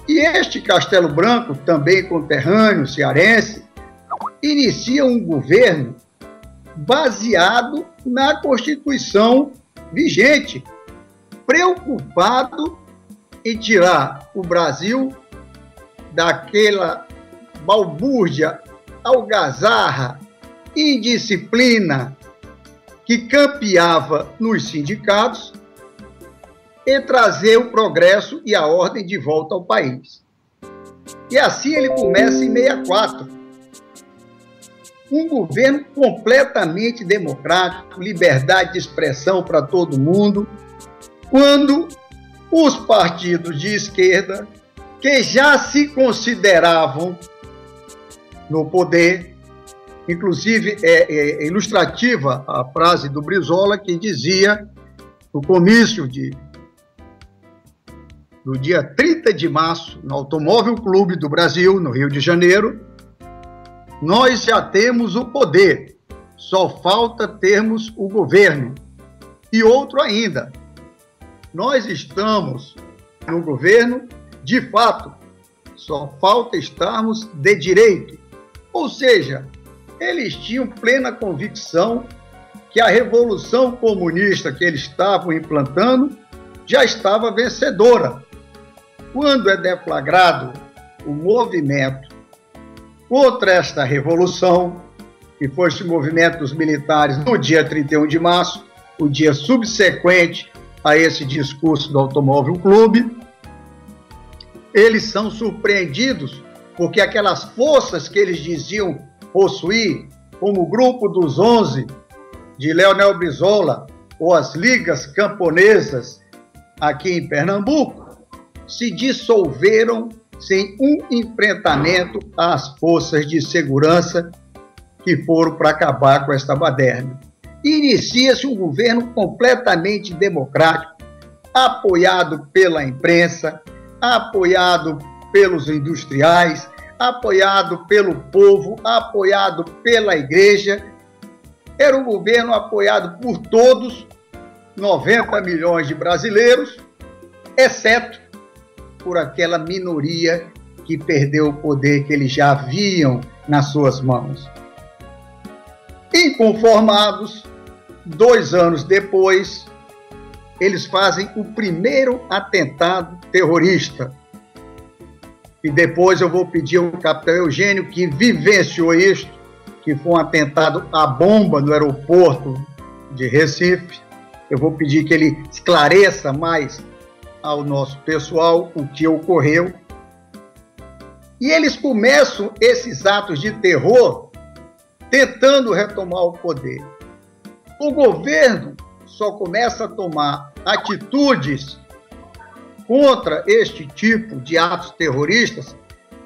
E este Castelo Branco, também conterrâneo, cearense, inicia um governo baseado na Constituição vigente, preocupado em tirar o Brasil daquela balbúrdia, algazarra, indisciplina que campeava nos sindicatos e trazer o progresso e a ordem de volta ao país. E assim ele começa em 64. Um governo completamente democrático, liberdade de expressão para todo mundo, quando os partidos de esquerda, que já se consideravam no poder, inclusive é ilustrativa a frase do Brizola, que dizia, no comício do dia 30 de março, no Automóvel Clube do Brasil, no Rio de Janeiro, nós já temos o poder, só falta termos o governo. E outro ainda, nós estamos no governo de fato, só falta estarmos de direito. Ou seja, eles tinham plena convicção que a revolução comunista que eles estavam implantando já estava vencedora. Quando é deflagrado o movimento contra esta revolução, que foi esse movimento dos militares no dia 31 de março, o dia subsequente a esse discurso do Automóvel Clube, eles são surpreendidos porque aquelas forças que eles diziam possuir, como o Grupo dos 11 de Leonel Brizola ou as ligas camponesas aqui em Pernambuco, se dissolveram sem um enfrentamento às forças de segurança que foram para acabar com esta baderna. Inicia-se um governo completamente democrático, apoiado pela imprensa, apoiado pelos industriais, apoiado pelo povo, apoiado pela igreja. Era um governo apoiado por todos, 90 milhões de brasileiros, exceto por aquela minoria que perdeu o poder que eles já haviam nas suas mãos. Inconformados, 2 anos depois, eles fazem o primeiro atentado terrorista. E depois eu vou pedir ao capitão Eugênio, que vivenciou isso, que foi um atentado à bomba no aeroporto de Recife. Eu vou pedir que ele esclareça mais ao nosso pessoal o que ocorreu. E eles começam esses atos de terror tentando retomar o poder. O governo só começa a tomar atitudes contra este tipo de atos terroristas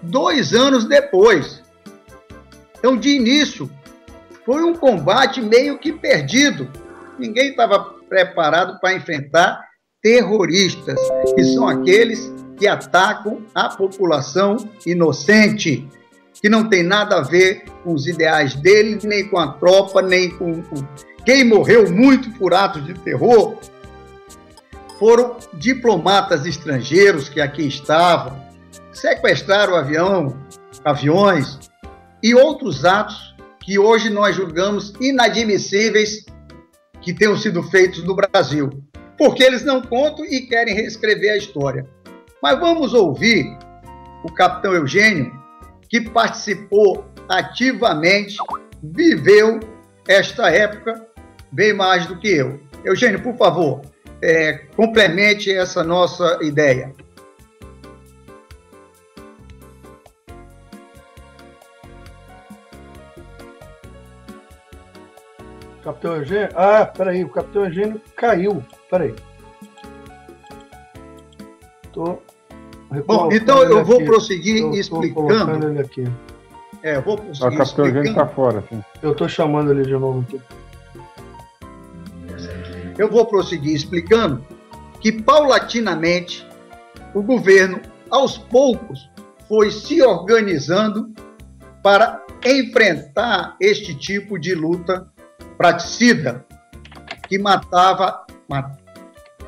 2 anos depois. Então, de início, foi um combate meio que perdido. Ninguém estava preparado para enfrentar terroristas, que são aqueles que atacam a população inocente, que não tem nada a ver com os ideais dele, nem com a tropa, nem com quem morreu muito por atos de terror. Foram diplomatas estrangeiros que aqui estavam, sequestraram aviões e outros atos que hoje nós julgamos inadmissíveis que tenham sido feitos no Brasil, porque eles não contam e querem reescrever a história. Mas vamos ouvir o capitão Eugênio, que participou ativamente, viveu esta época bem mais do que eu. Eugênio, por favor, complemente essa nossa ideia. Capitão Eugênio? Peraí, o Capitão Eugênio caiu. Peraí. Bom, então eu vou prosseguir explicando. Ele aqui. Eu vou prosseguir o Capitão Eugênio está fora, sim. Eu estou chamando ele de novo aqui. Eu vou prosseguir explicando que, paulatinamente, o governo, aos poucos, foi se organizando para enfrentar este tipo de luta praticida, que matava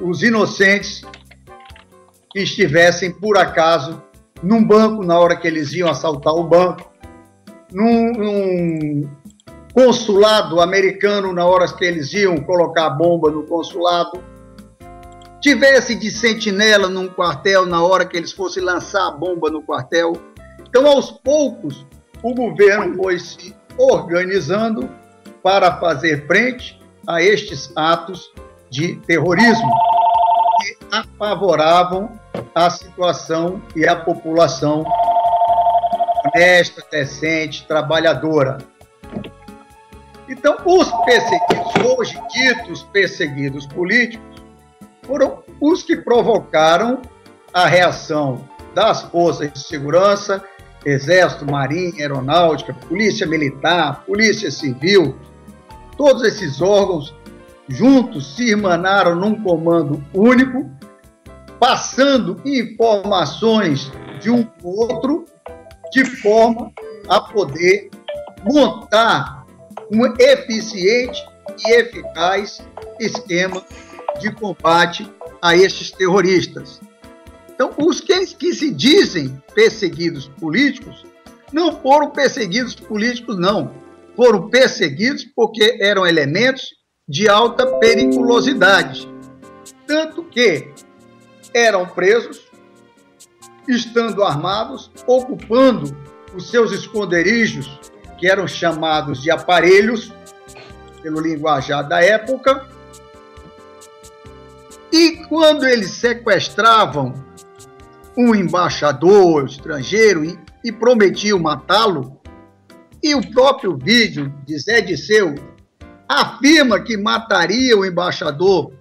os inocentes que estivessem, por acaso, num banco na hora que eles iam assaltar o banco, num consulado americano na hora que eles iam colocar a bomba no consulado, tivesse de sentinela num quartel na hora que eles fossem lançar a bomba no quartel. Então, aos poucos, o governo foi se organizando para fazer frente a estes atos de terrorismo que apavoravam a situação e a população honesta, decente, trabalhadora. Então, os perseguidos, hoje ditos perseguidos políticos, foram os que provocaram a reação das forças de segurança, Exército, Marinha, Aeronáutica, Polícia Militar, Polícia Civil. Todos esses órgãos juntos se irmanaram num comando único, passando informações de um para o outro, de forma a poder montar um eficiente e eficaz esquema de combate a estes terroristas. Então, os que se dizem perseguidos políticos não foram perseguidos políticos, não. Foram perseguidos porque eram elementos de alta periculosidade. Tanto que eram presos, estando armados, ocupando os seus esconderijos, que eram chamados de aparelhos, pelo linguajar da época. E quando eles sequestravam um embaixador estrangeiro e prometiam matá-lo, e o próprio vídeo de Zé Disseu afirma que mataria o embaixador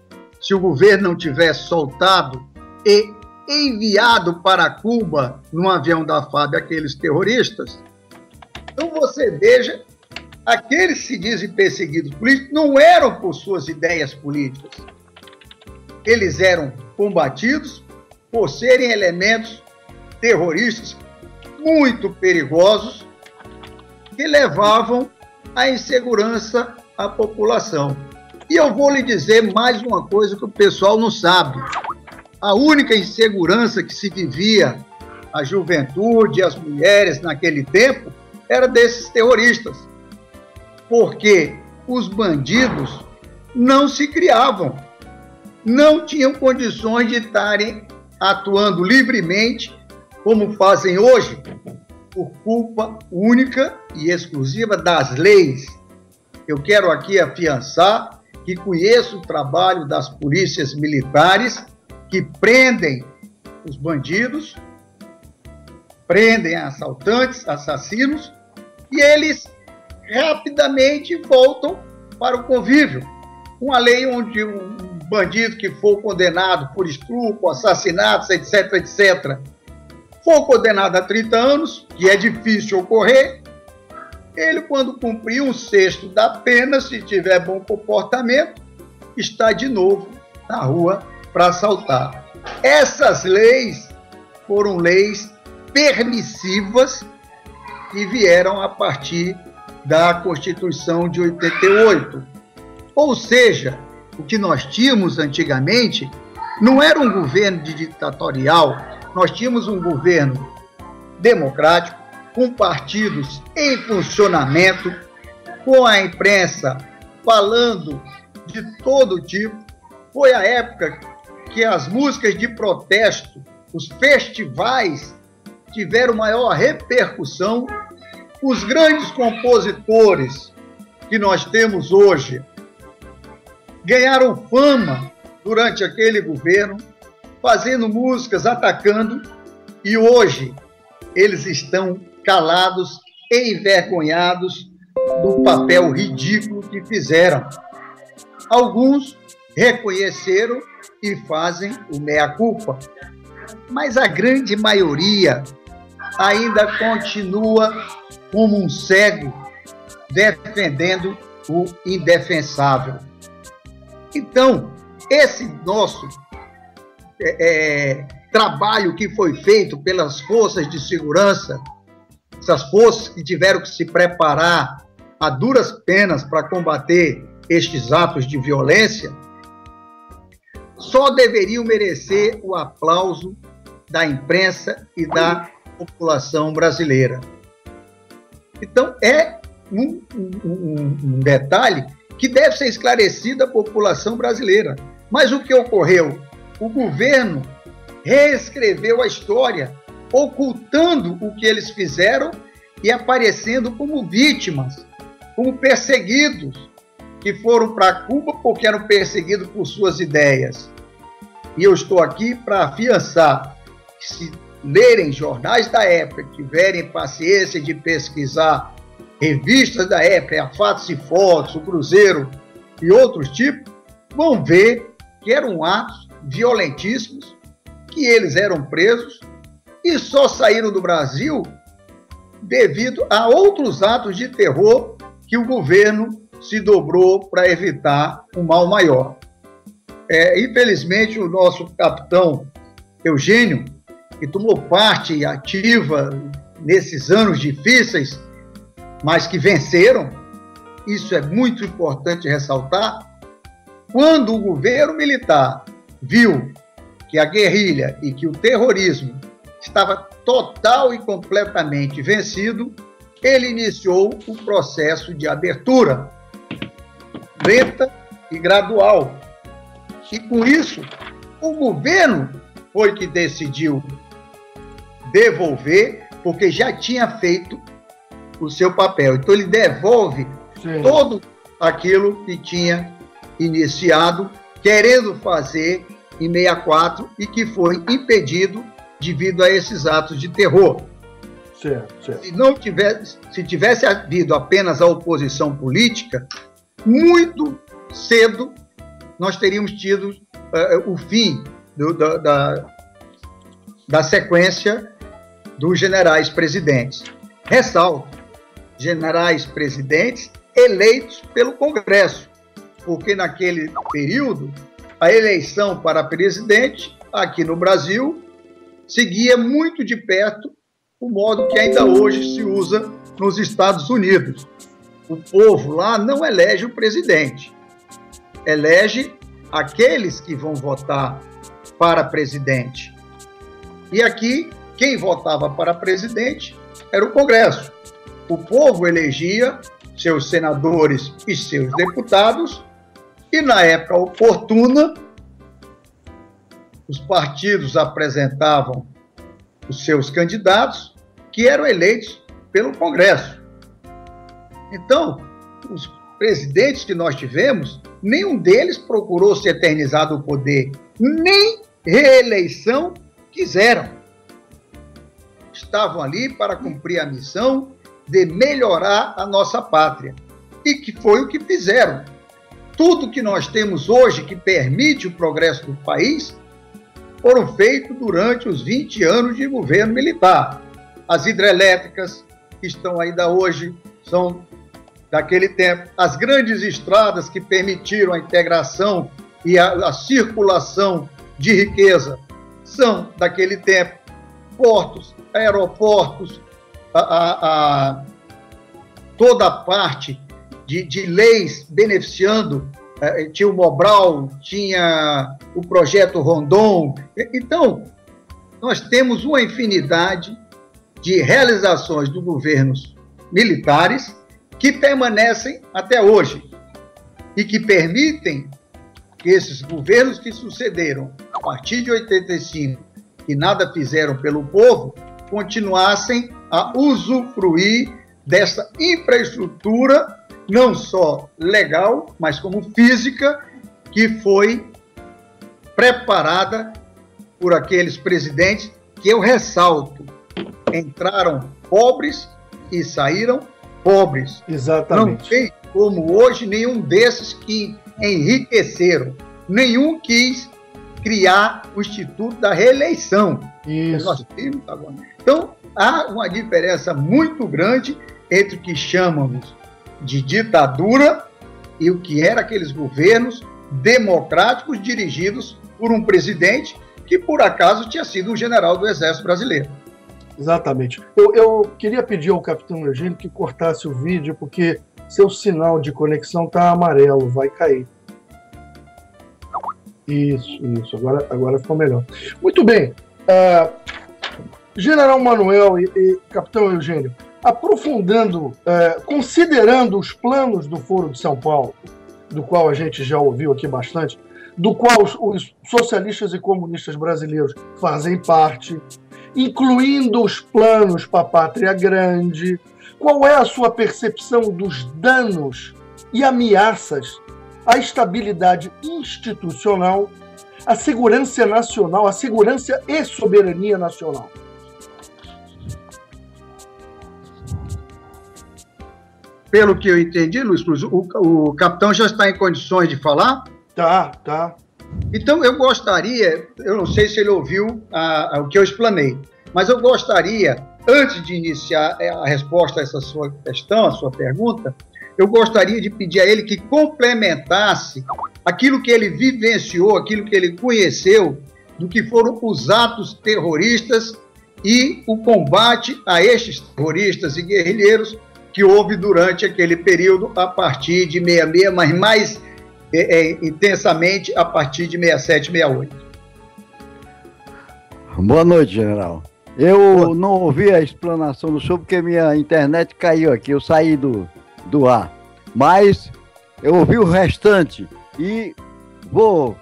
se o governo não tivesse soltado e enviado para Cuba num avião da FAB aqueles terroristas. Então você veja, aqueles que se dizem perseguidos políticos não eram por suas ideias políticas. Eles eram combatidos por serem elementos terroristas muito perigosos que levavam à insegurança à população. E eu vou lhe dizer mais uma coisa que o pessoal não sabe. A única insegurança que se vivia a juventude, as mulheres naquele tempo, era desses terroristas. Porque os bandidos não se criavam, não tinham condições de estarem atuando livremente, como fazem hoje, por culpa única e exclusiva das leis. Eu quero aqui afiançar que conheço o trabalho das polícias militares que prendem os bandidos, prendem assaltantes, assassinos, e eles rapidamente voltam para o convívio. Uma lei onde um bandido que for condenado por estupro, assassinatos, etc., etc., for condenado a 30 anos, que é difícil ocorrer, ele, quando cumprir 1/6 da pena, se tiver bom comportamento, está de novo na rua para assaltar. Essas leis foram leis permissivas que vieram a partir da Constituição de 88. Ou seja, o que nós tínhamos antigamente não era um governo ditatorial, nós tínhamos um governo democrático, com partidos em funcionamento, com a imprensa falando de todo tipo. Foi a época que as músicas de protesto, os festivais, tiveram maior repercussão. Os grandes compositores que nós temos hoje ganharam fama durante aquele governo, fazendo músicas, atacando, e hoje eles estão calados e envergonhados do papel ridículo que fizeram. Alguns reconheceram e fazem o meia-culpa, mas a grande maioria ainda continua como um cego defendendo o indefensável. Então, esse nosso trabalho que foi feito pelas forças de segurança, essas forças que tiveram que se preparar a duras penas para combater estes atos de violência, só deveriam merecer o aplauso da imprensa e da população brasileira. Então, é um detalhe que deve ser esclarecido à população brasileira. Mas o que ocorreu? O governo reescreveu a história, ocultando o que eles fizeram e aparecendo como vítimas, como perseguidos, que foram para Cuba porque eram perseguidos por suas ideias. E eu estou aqui para afiançar que, se lerem jornais da época, tiverem paciência de pesquisar revistas da época, a Fatos e Fotos, o Cruzeiro e outros tipos, vão ver que eram atos violentíssimos, que eles eram presos e só saíram do Brasil devido a outros atos de terror que o governo se dobrou para evitar um mal maior. Infelizmente, o nosso capitão Eugênio, que tomou parte ativa nesses anos difíceis, mas que venceram, isso é muito importante ressaltar, quando o governo militar viu que a guerrilha e que o terrorismo estava total e completamente vencido, ele iniciou o processo de abertura, lenta e gradual. E com isso, o governo foi que decidiu devolver, porque já tinha feito o seu papel. Então, ele devolve todo aquilo que tinha iniciado, querendo fazer em 64 e que foi impedido devido a esses atos de terror. Certo. Se tivesse havido apenas a oposição política, muito cedo nós teríamos tido o fim da sequência dos generais presidentes. Ressalto, generais presidentes eleitos pelo Congresso, porque naquele período a eleição para presidente aqui no Brasil seguia muito de perto o modo que ainda hoje se usa nos Estados Unidos. O povo lá não elege o presidente, elege aqueles que vão votar para presidente. E aqui, quem votava para presidente era o Congresso. O povo elegia seus senadores e seus deputados, e na época oportuna, os partidos apresentavam os seus candidatos, que eram eleitos pelo Congresso. Então, os presidentes que nós tivemos, nenhum deles procurou se eternizar no poder, nem reeleição quiseram. Estavam ali para cumprir a missão de melhorar a nossa pátria, e que foi o que fizeram. Tudo que nós temos hoje que permite o progresso do país foram feitos durante os 20 anos de governo militar. As hidrelétricas, que estão ainda hoje, são daquele tempo. As grandes estradas que permitiram a integração e a circulação de riqueza são daquele tempo. Portos, aeroportos, toda a parte de leis beneficiando, tinha o Mobral, tinha o projeto Rondon. Então, nós temos uma infinidade de realizações dos governos militares que permanecem até hoje e que permitem que esses governos que sucederam a partir de 85, que nada fizeram pelo povo, continuassem a usufruir dessa infraestrutura, não só legal, mas como física, que foi preparada por aqueles presidentes que eu ressalto, entraram pobres e saíram pobres. Exatamente. Não tem como hoje nenhum desses que enriqueceram, nenhum quis criar o Instituto da Reeleição. Isso. Nós temos agora. Então, há uma diferença muito grande entre o que chamamos de ditadura e o que eram aqueles governos democráticos dirigidos por um presidente que, por acaso, tinha sido um general do Exército Brasileiro. Exatamente. Eu queria pedir ao capitão Eugênio que cortasse o vídeo, porque seu sinal de conexão está amarelo, vai cair. Isso. Agora ficou melhor. Muito bem. General Manuel e Capitão Eugênio, aprofundando, considerando os planos do Foro de São Paulo, do qual a gente já ouviu aqui bastante, do qual os socialistas e comunistas brasileiros fazem parte, incluindo os planos para a Pátria Grande, qual é a sua percepção dos danos e ameaças à estabilidade institucional, à segurança nacional, à segurança e soberania nacional? Pelo que eu entendi, Luiz Cruz, o capitão já está em condições de falar? Tá. Então, eu gostaria, eu não sei se ele ouviu o que eu explanei, mas eu gostaria, antes de iniciar a resposta a essa sua questão, a sua pergunta, eu gostaria de pedir a ele que complementasse aquilo que ele vivenciou, aquilo que ele conheceu, do que foram os atos terroristas e o combate a estes terroristas e guerrilheiros que houve durante aquele período, a partir de 66, mas mais intensamente a partir de 67, 68. Boa noite, general. Eu não ouvi a explanação do senhor porque minha internet caiu aqui, eu saí do ar. Mas eu ouvi o restante e vou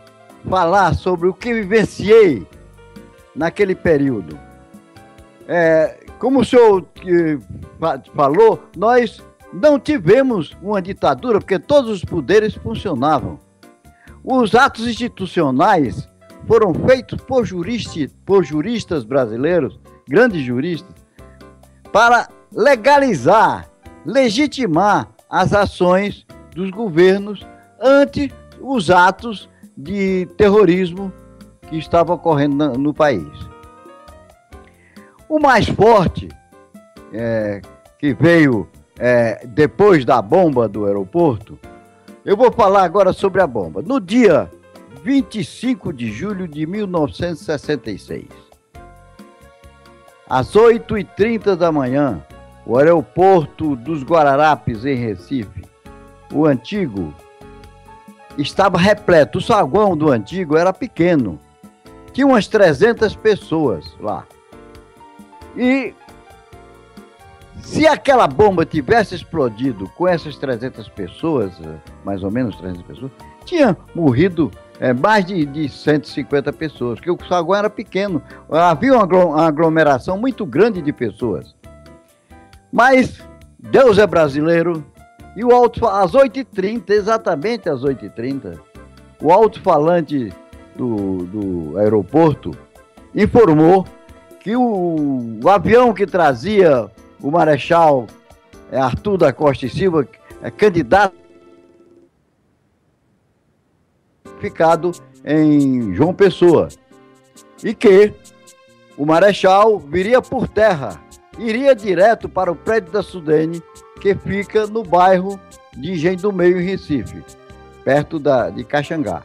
falar sobre o que vivenciei naquele período. Como o senhor falou, nós não tivemos uma ditadura porque todos os poderes funcionavam. Os atos institucionais foram feitos por juristas brasileiros, grandes juristas, para legalizar, legitimar as ações dos governos ante os atos de terrorismo que estavam ocorrendo no país. O mais forte, que veio depois da bomba do aeroporto, eu vou falar agora sobre a bomba. No dia 25 de julho de 1966, às 8h30 da manhã, o aeroporto dos Guararapes, em Recife, o antigo, estava repleto. O saguão do antigo era pequeno, tinha umas 300 pessoas lá. E se aquela bomba tivesse explodido com essas 300 pessoas, mais ou menos 300 pessoas, tinha morrido mais de 150 pessoas, porque o saguão era pequeno, havia uma aglomeração muito grande de pessoas. Mas Deus é brasileiro e às 8h30, exatamente às 8h30, o alto-falante do aeroporto informou que o avião que trazia o Marechal Arthur da Costa e Silva, candidato ficado em João Pessoa, e que o Marechal viria por terra, iria direto para o prédio da Sudene, que fica no bairro de Engenho do Meio, em Recife, perto de Caxangá.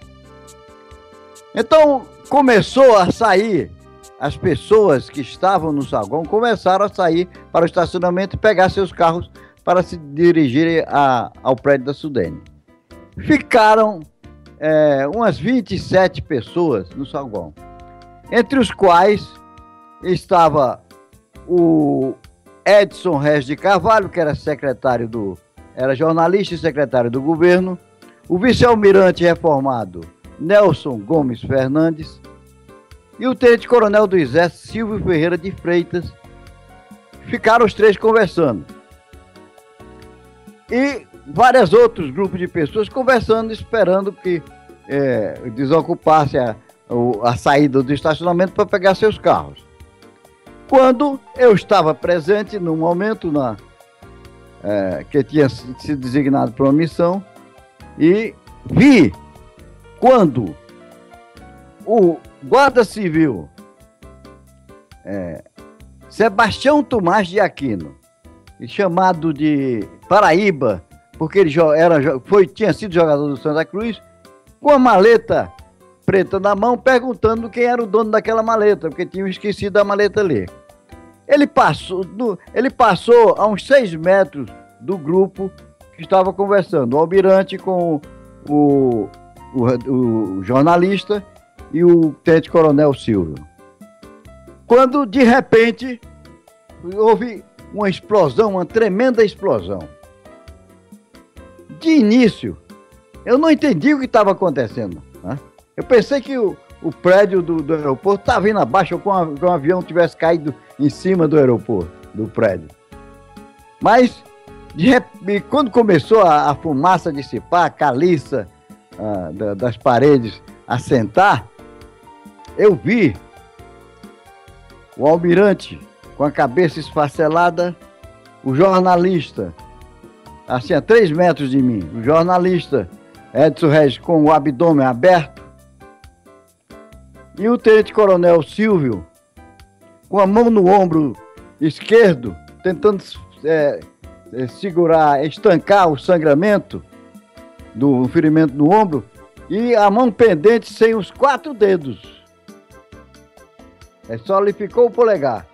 Então, começou a sair, as pessoas que estavam no saguão começaram a sair para o estacionamento e pegar seus carros para se dirigirem ao prédio da Sudene. Ficaram umas 27 pessoas no saguão, entre os quais estava o Edson Reis de Carvalho, que era era jornalista e secretário do governo, o vice-almirante reformado Nelson Gomes Fernandes e o tenente-coronel do Exército Silvio Ferreira de Freitas. Ficaram os três conversando. E vários outros grupos de pessoas conversando, esperando que desocupasse a saída do estacionamento para pegar seus carros. Quando eu estava presente no momento que tinha sido designado para uma missão, e vi quando o guarda civil Sebastião Tomás de Aquino, chamado de Paraíba, porque ele tinha sido jogador do Santa Cruz, com a maleta preta na mão, perguntando quem era o dono daquela maleta, porque tinham esquecido a maleta ali. Ele passou a uns 6 metros do grupo que estava conversando, o almirante com o jornalista e o tenente-coronel Silvio. quando de repente houve uma explosão, uma tremenda explosão. De início, eu não entendi o que estava acontecendo, né? Eu pensei que o prédio do aeroporto estava vindo abaixo, ou que um avião tivesse caído em cima do aeroporto, do prédio. Mas, quando começou a fumaça dissipar, a caliça das paredes assentar, eu vi o almirante com a cabeça esfacelada, o jornalista, assim, a 3 metros de mim, o jornalista Edson Regis com o abdômen aberto, e o tenente-coronel Silvio com a mão no ombro esquerdo, tentando segurar, estancar o sangramento do ferimento no ombro, e a mão pendente sem os 4 dedos. Só lhe ficou o polegar.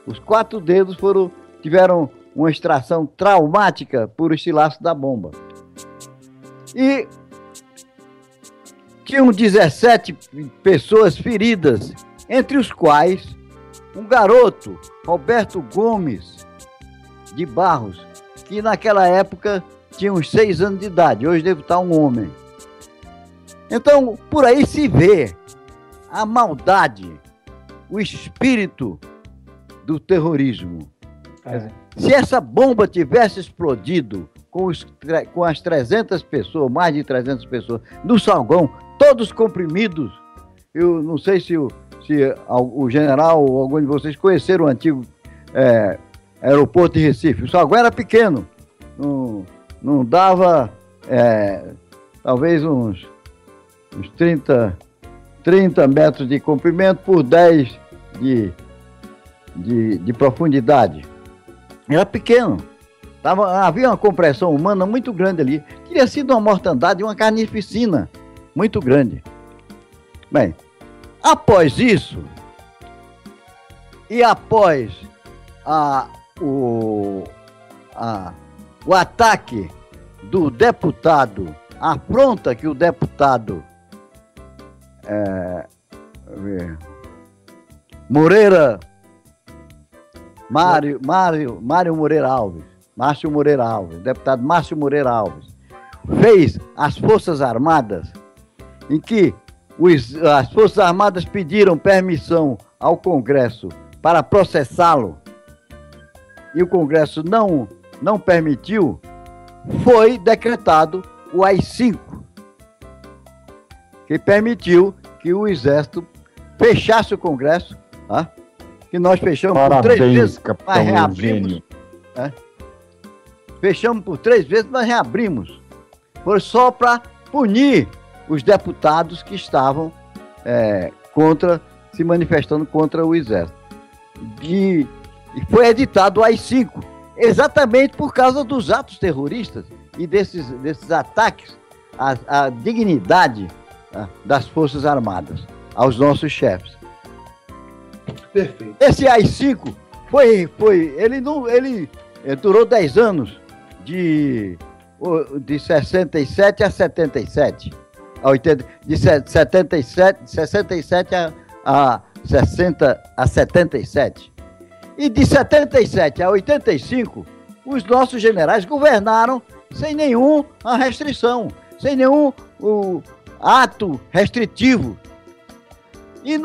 Os 4 dedos tiveram uma extração traumática por estilaço da bomba. E tinham 17 pessoas feridas, entre os quais um garoto, Roberto Gomes de Barros, que naquela época tinha uns 6 anos de idade, hoje deve estar um homem. Então, por aí se vê a maldade, o espírito do terrorismo. Se essa bomba tivesse explodido com as 300 pessoas, mais de 300 pessoas, no saguão, todos comprimidos, eu não sei se o general ou algum de vocês conheceram o antigo aeroporto de Recife. O saguão era pequeno, não dava talvez uns 30 metros de comprimento por 10 de profundidade. Era pequeno. Havia uma compressão humana muito grande ali. Teria sido uma mortandade, uma carnificina muito grande. Bem, após isso, e após o ataque do deputado, a afronta que o deputado Márcio Moreira Alves, deputado Márcio Moreira Alves, fez às Forças Armadas, em que as Forças Armadas pediram permissão ao Congresso para processá-lo, e o Congresso não permitiu, foi decretado o AI-5, que permitiu que o Exército fechasse o Congresso, que nós fechamos por 3 vezes, mas reabrimos. Fechamos por 3 vezes, mas reabrimos. Foi só para punir os deputados que estavam se manifestando contra o Exército. E foi editado o AI-5, exatamente por causa dos atos terroristas e desses ataques à dignidade das Forças Armadas, aos nossos chefes. Perfeito. Esse AI-5 ele durou 10 anos, de 67 a 77, de 67 a 77. E de 77 a 85, os nossos generais governaram sem nenhuma restrição, sem nenhum ato restritivo. E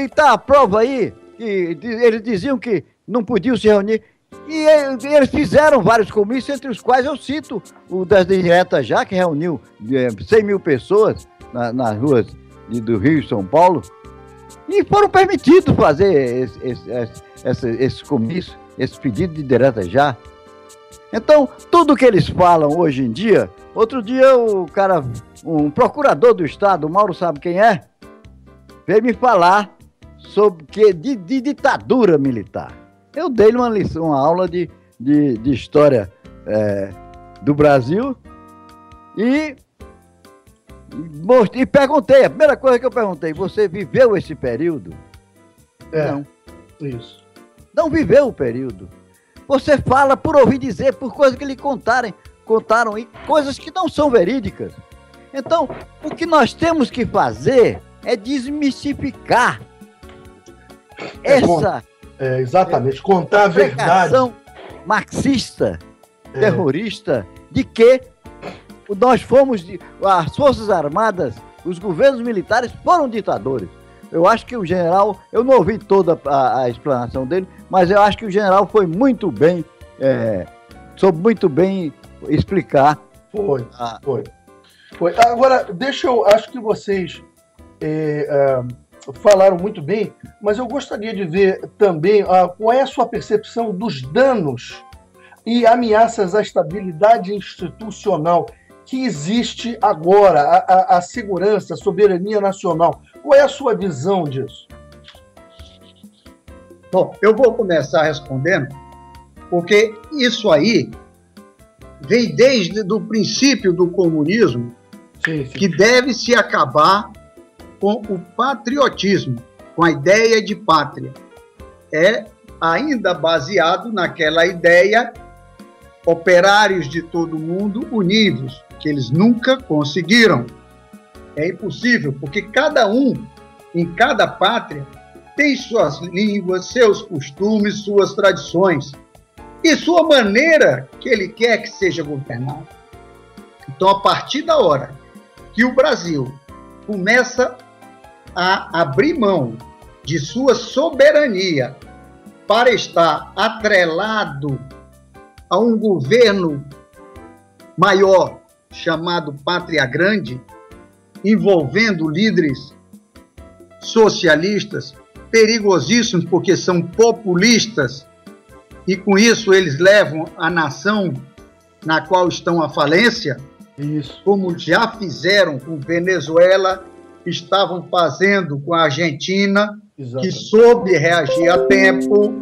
está a prova aí, que eles diziam que não podiam se reunir, e eles fizeram vários comícios, entre os quais eu cito o das diretas já, que reuniu 100 mil pessoas nas ruas do Rio e São Paulo, e foram permitidos fazer esse comício, esse pedido de direta já. Então, tudo que eles falam hoje em dia, outro dia um procurador do Estado, o Mauro sabe quem é, veio me falar sobre de ditadura militar. Eu dei-lhe uma aula de história do Brasil e perguntei, a primeira coisa que eu perguntei, você viveu esse período? Não. Isso. Não viveu o período. Você fala por ouvir dizer, por coisas que lhe contaram e coisas que não são verídicas. Então, o que nós temos que fazer é desmistificar Exatamente, contar a verdade. Marxista, terrorista, de que nós fomos, as Forças Armadas, os governos militares foram ditadores. Eu acho que o general, eu não ouvi toda a explanação dele, mas eu acho que o general foi muito bem, soube muito bem explicar. Foi. Agora, acho que vocês falaram muito bem, mas eu gostaria de ver também qual é a sua percepção dos danos e ameaças à estabilidade institucional que existe agora, a segurança, a soberania nacional. Qual é a sua visão disso? Bom, eu vou começar respondendo, porque isso aí vem desde o princípio do comunismo, sim. Que deve se acabar com o patriotismo, com a ideia de pátria. É ainda baseado naquela ideia, operários de todo mundo unidos, que eles nunca conseguiram. É impossível, porque cada um, em cada pátria, tem suas línguas, seus costumes, suas tradições e sua maneira que ele quer que seja governado. Então, a partir da hora que o Brasil começa a abrir mão de sua soberania para estar atrelado a um governo maior, chamado Pátria Grande, envolvendo líderes socialistas, perigosíssimos, porque são populistas, e com isso eles levam a nação na qual estão à falência, como já fizeram com Venezuela, estavam fazendo com a Argentina, que soube reagir a tempo,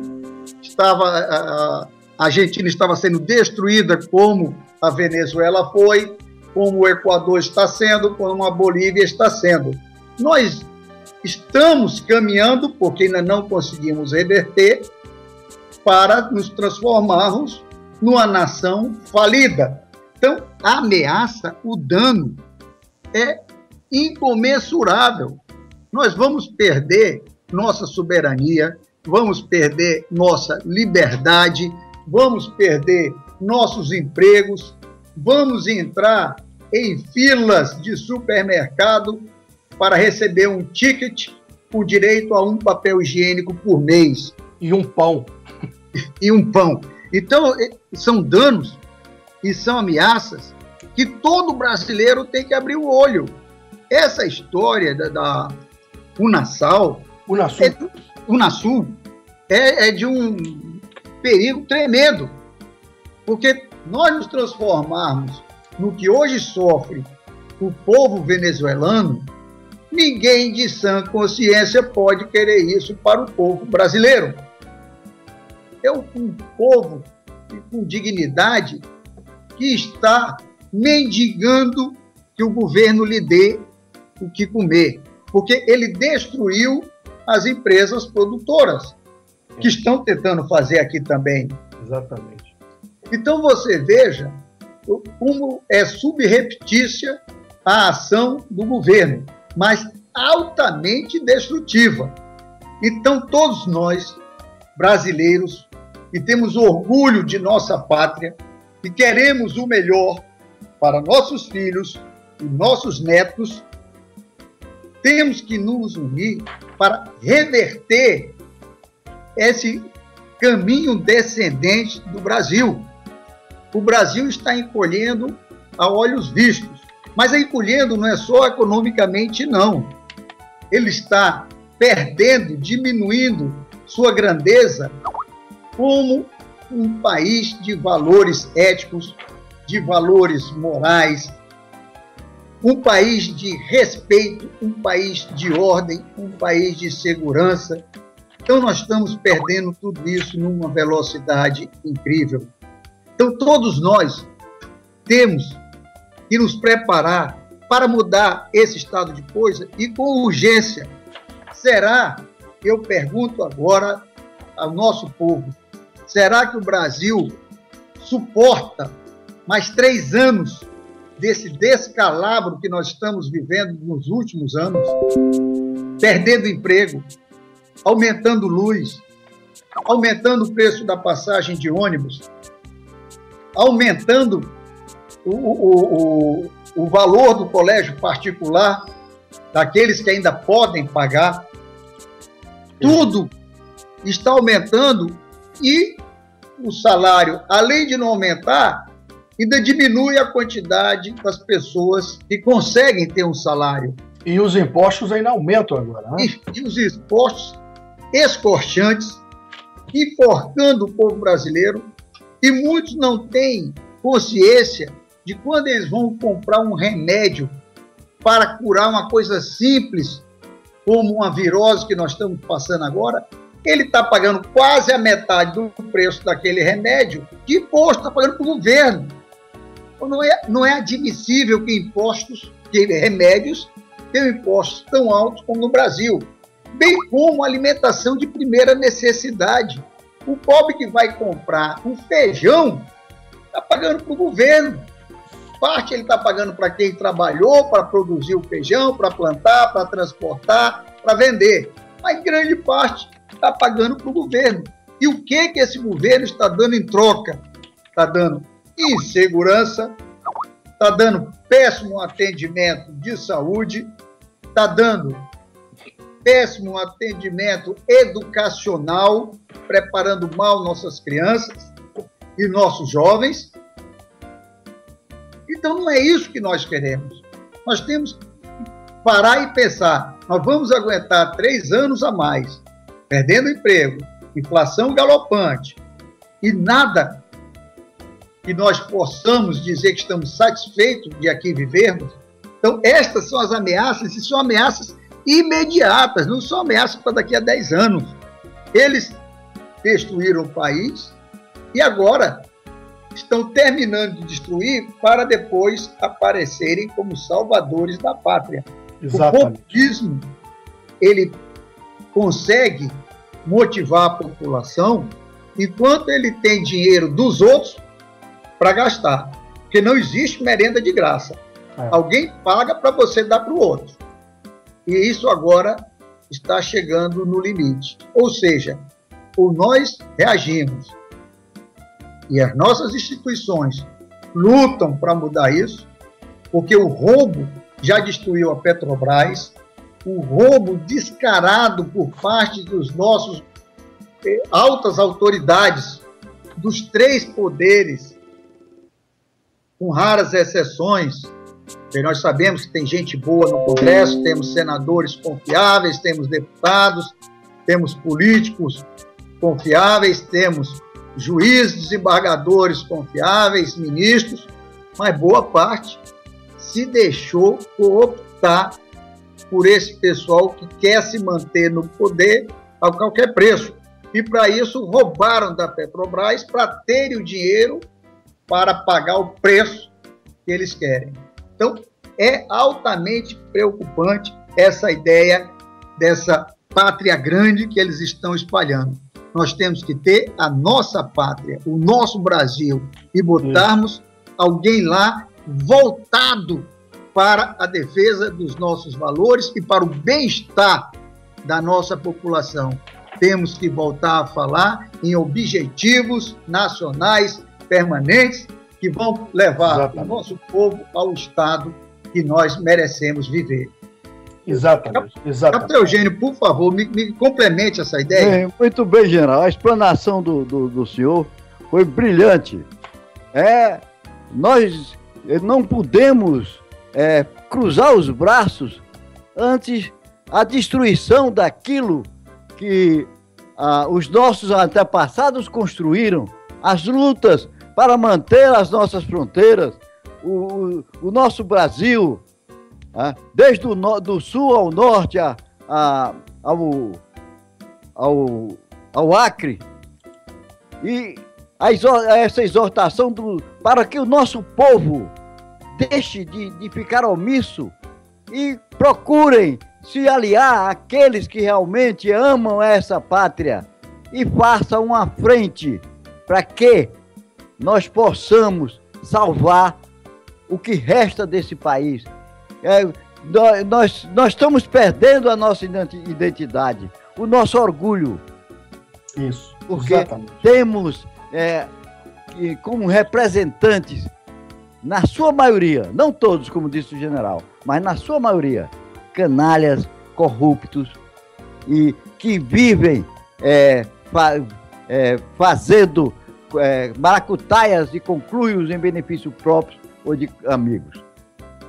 a Argentina estava sendo destruída como a Venezuela foi, como o Equador está sendo, como a Bolívia está sendo. Nós estamos caminhando, porque ainda não conseguimos reverter, para nos transformarmos numa nação falida. Então, a ameaça, o dano, é incomensurável. Nós vamos perder nossa soberania, vamos perder nossa liberdade, vamos perder nossos empregos, vamos entrar em filas de supermercado para receber um ticket com direito a um papel higiênico por mês. E um pão. Então, são danos e são ameaças que todo brasileiro tem que abrir o olho. Essa história da Unasul é de um perigo tremendo, porque nós nos transformarmos no que hoje sofre o povo venezuelano, ninguém de sã consciência pode querer isso para o povo brasileiro. É um povo com dignidade que está mendigando que o governo lhe dê o que comer, porque ele destruiu as empresas produtoras, que estão tentando fazer aqui também. Exatamente. Então você veja como é subreptícia a ação do governo, mas altamente destrutiva. Então todos nós, brasileiros, que temos orgulho de nossa pátria e queremos o melhor para nossos filhos e nossos netos, temos que nos unir para reverter esse caminho descendente do Brasil. O Brasil está encolhendo a olhos vistos, mas encolhendo não é só economicamente, não. Ele está perdendo, diminuindo sua grandeza como um país de valores éticos, de valores morais, um país de respeito, um país de ordem, um país de segurança. Então, nós estamos perdendo tudo isso numa velocidade incrível. Então, todos nós temos que nos preparar para mudar esse estado de coisa e com urgência. Será, eu pergunto agora ao nosso povo, será que o Brasil suporta mais 3 anos desse descalabro que nós estamos vivendo nos últimos anos, perdendo emprego, aumentando luz, aumentando o preço da passagem de ônibus, aumentando o valor do colégio particular, daqueles que ainda podem pagar. Tudo está aumentando e o salário, além de não aumentar, ainda diminui a quantidade das pessoas que conseguem ter um salário. E os impostos ainda aumentam agora, né? E os impostos escorchantes, enforcando o povo brasileiro, e muitos não têm consciência de quando eles vão comprar um remédio para curar uma coisa simples, como uma virose que nós estamos passando agora, ele está pagando quase a metade do preço daquele remédio de imposto, está pagando para o governo. Então, não é admissível que remédios tenham impostos tão altos como no Brasil, bem como alimentação de primeira necessidade. O pobre que vai comprar um feijão está pagando para o governo. Parte ele está pagando para quem trabalhou para produzir o feijão, para plantar, para transportar, para vender. Mas grande parte está pagando para o governo. E o que esse governo está dando em troca? Está dando insegurança, está dando péssimo atendimento de saúde, está dando péssimo atendimento educacional, preparando mal nossas crianças e nossos jovens. Então, não é isso que nós queremos. Nós temos que parar e pensar, nós vamos aguentar 3 anos a mais, perdendo emprego, inflação galopante, e nada que nós possamos dizer que estamos satisfeitos de aqui vivermos. Então, estas são as ameaças, e são ameaças imediatas, não são ameaças para daqui a 10 anos. Eles destruíram o país e agora estão terminando de destruir para depois aparecerem como salvadores da pátria. Exatamente. O populismo, ele consegue motivar a população enquanto ele tem dinheiro dos outros para gastar, porque não existe merenda de graça. Alguém paga para você dar para o outro. E isso agora está chegando no limite. Ou seja, ou nós reagimos e as nossas instituições lutam para mudar isso, porque o roubo já destruiu a Petrobras, o roubo descarado por parte dos nossos altas autoridades, dos 3 poderes, com raras exceções, porque nós sabemos que tem gente boa no Congresso, temos senadores confiáveis, temos deputados, temos políticos confiáveis, temos juízes, desembargadores confiáveis, ministros, mas boa parte se deixou cooptar por esse pessoal que quer se manter no poder a qualquer preço. E para isso roubaram da Petrobras para terem o dinheiro para pagar o preço que eles querem. Então, é altamente preocupante essa ideia dessa pátria grande que eles estão espalhando. Nós temos que ter a nossa pátria, o nosso Brasil, e botarmos alguém lá voltado para a defesa dos nossos valores e para o bem-estar da nossa população. Temos que voltar a falar em objetivos nacionais permanentes que vão levar o nosso povo ao estado que nós merecemos viver. Exatamente. Capitão Eugênio, por favor, me complemente essa ideia. Muito bem, general. A explanação do senhor foi brilhante. Nós não podemos cruzar os braços ante a destruição daquilo que os nossos antepassados construíram, as lutas para manter as nossas fronteiras, o nosso Brasil, desde do sul ao norte ao Acre, e essa exortação para que o nosso povo deixe de ficar omisso e procurem se aliar àqueles que realmente amam essa pátria e façam uma frente para que nós possamos salvar o que resta desse país. Nós estamos perdendo a nossa identidade. o nosso orgulho. Isso, porque exatamente. temos como representantes, na sua maioria, não todos, como disse o general, mas na sua maioria, canalhas, corruptos e que vivem fazendo maracutaias e concluios em benefício próprio ou de amigos.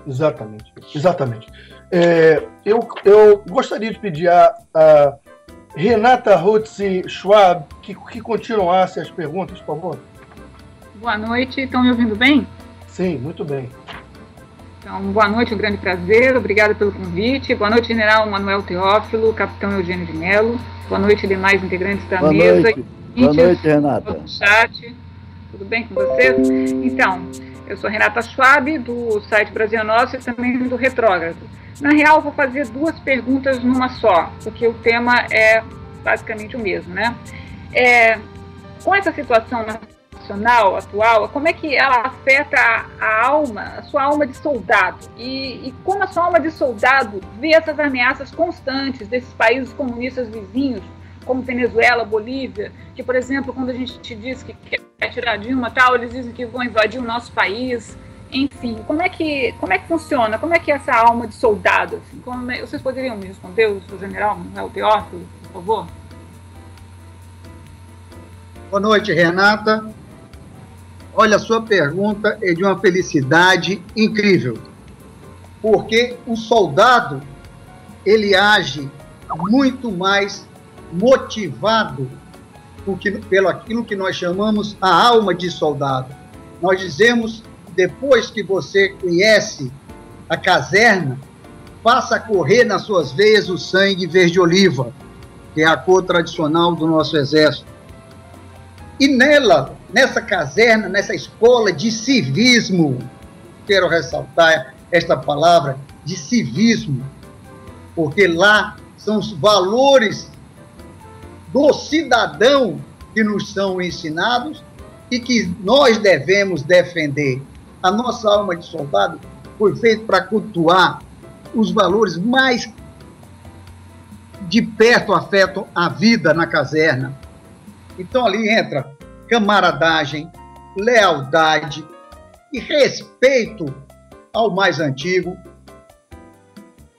Exatamente, exatamente. Eu gostaria de pedir a Renata Rutzi Schwab que continuasse as perguntas, por favor. Boa noite, estão me ouvindo bem? Sim, muito bem. Então, boa noite, um grande prazer, obrigado pelo convite. Boa noite, general Manuel Teófilo, capitão Eugênio de Mello. Boa noite, demais integrantes da mesa. Noite. Boa noite, Renata. Chat. Tudo bem com vocês? Então, eu sou Renata Schwab, do site Brasil Nosso e também do Retrógrado. Na real, vou fazer duas perguntas numa só, porque o tema é basicamente o mesmo, né? Com essa situação nacional atual, como é que ela afeta a sua alma de soldado? E como a sua alma de soldado vê essas ameaças constantes desses países comunistas vizinhos, como Venezuela, Bolívia, que, por exemplo, quando a gente te diz que quer tirar Dilma, tal, eles dizem que vão invadir o nosso país. Enfim, como é que funciona? Como é que é essa alma de soldado? Assim? Vocês poderiam me responder, o general Manuel Teófilo, por favor? Boa noite, Renata. Olha, a sua pergunta é de uma felicidade incrível, porque o soldado, ele age muito mais motivado pelo aquilo que nós chamamos a alma de soldado. Nós dizemos, depois que você conhece a caserna, faça correr nas suas veias o sangue verde-oliva, que é a cor tradicional do nosso exército. E nessa caserna, nessa escola de civismo, quero ressaltar esta palavra, de civismo, porque lá são os valores do cidadão que nos são ensinados e que nós devemos defender. A nossa alma de soldado foi feita para cultuar os valores mais de perto afetam a vida na caserna. Então ali entra camaradagem, lealdade e respeito ao mais antigo,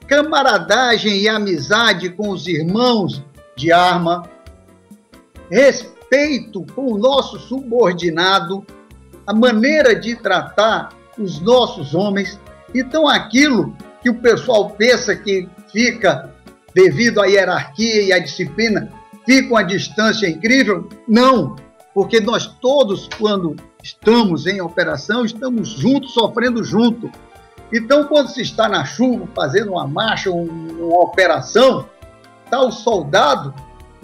camaradagem e amizade com os irmãos de arma, respeito com o nosso subordinado, a maneira de tratar os nossos homens. Então aquilo que o pessoal pensa que fica, devido à hierarquia e à disciplina, fica uma distância incrível, não, porque nós todos, quando estamos em operação, estamos juntos, sofrendo junto. Então, quando se está na chuva, fazendo uma marcha, uma operação, está o soldado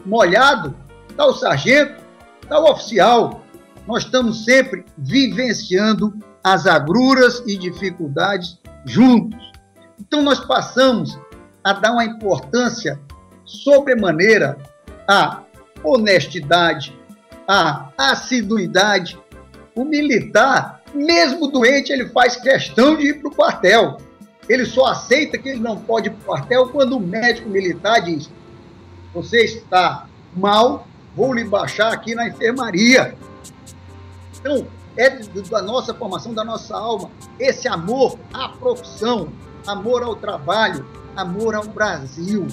molhado, está o sargento, está o oficial. Nós estamos sempre vivenciando as agruras e dificuldades juntos. Então, nós passamos a dar uma importância sobremaneira à honestidade, à assiduidade. O militar, mesmo doente, ele faz questão de ir para o quartel. Ele só aceita que ele não pode ir para o quartel quando o médico militar diz: você está mal, vou lhe baixar aqui na enfermaria. Então, é da nossa formação, da nossa alma, esse amor à profissão, amor ao trabalho, amor ao Brasil.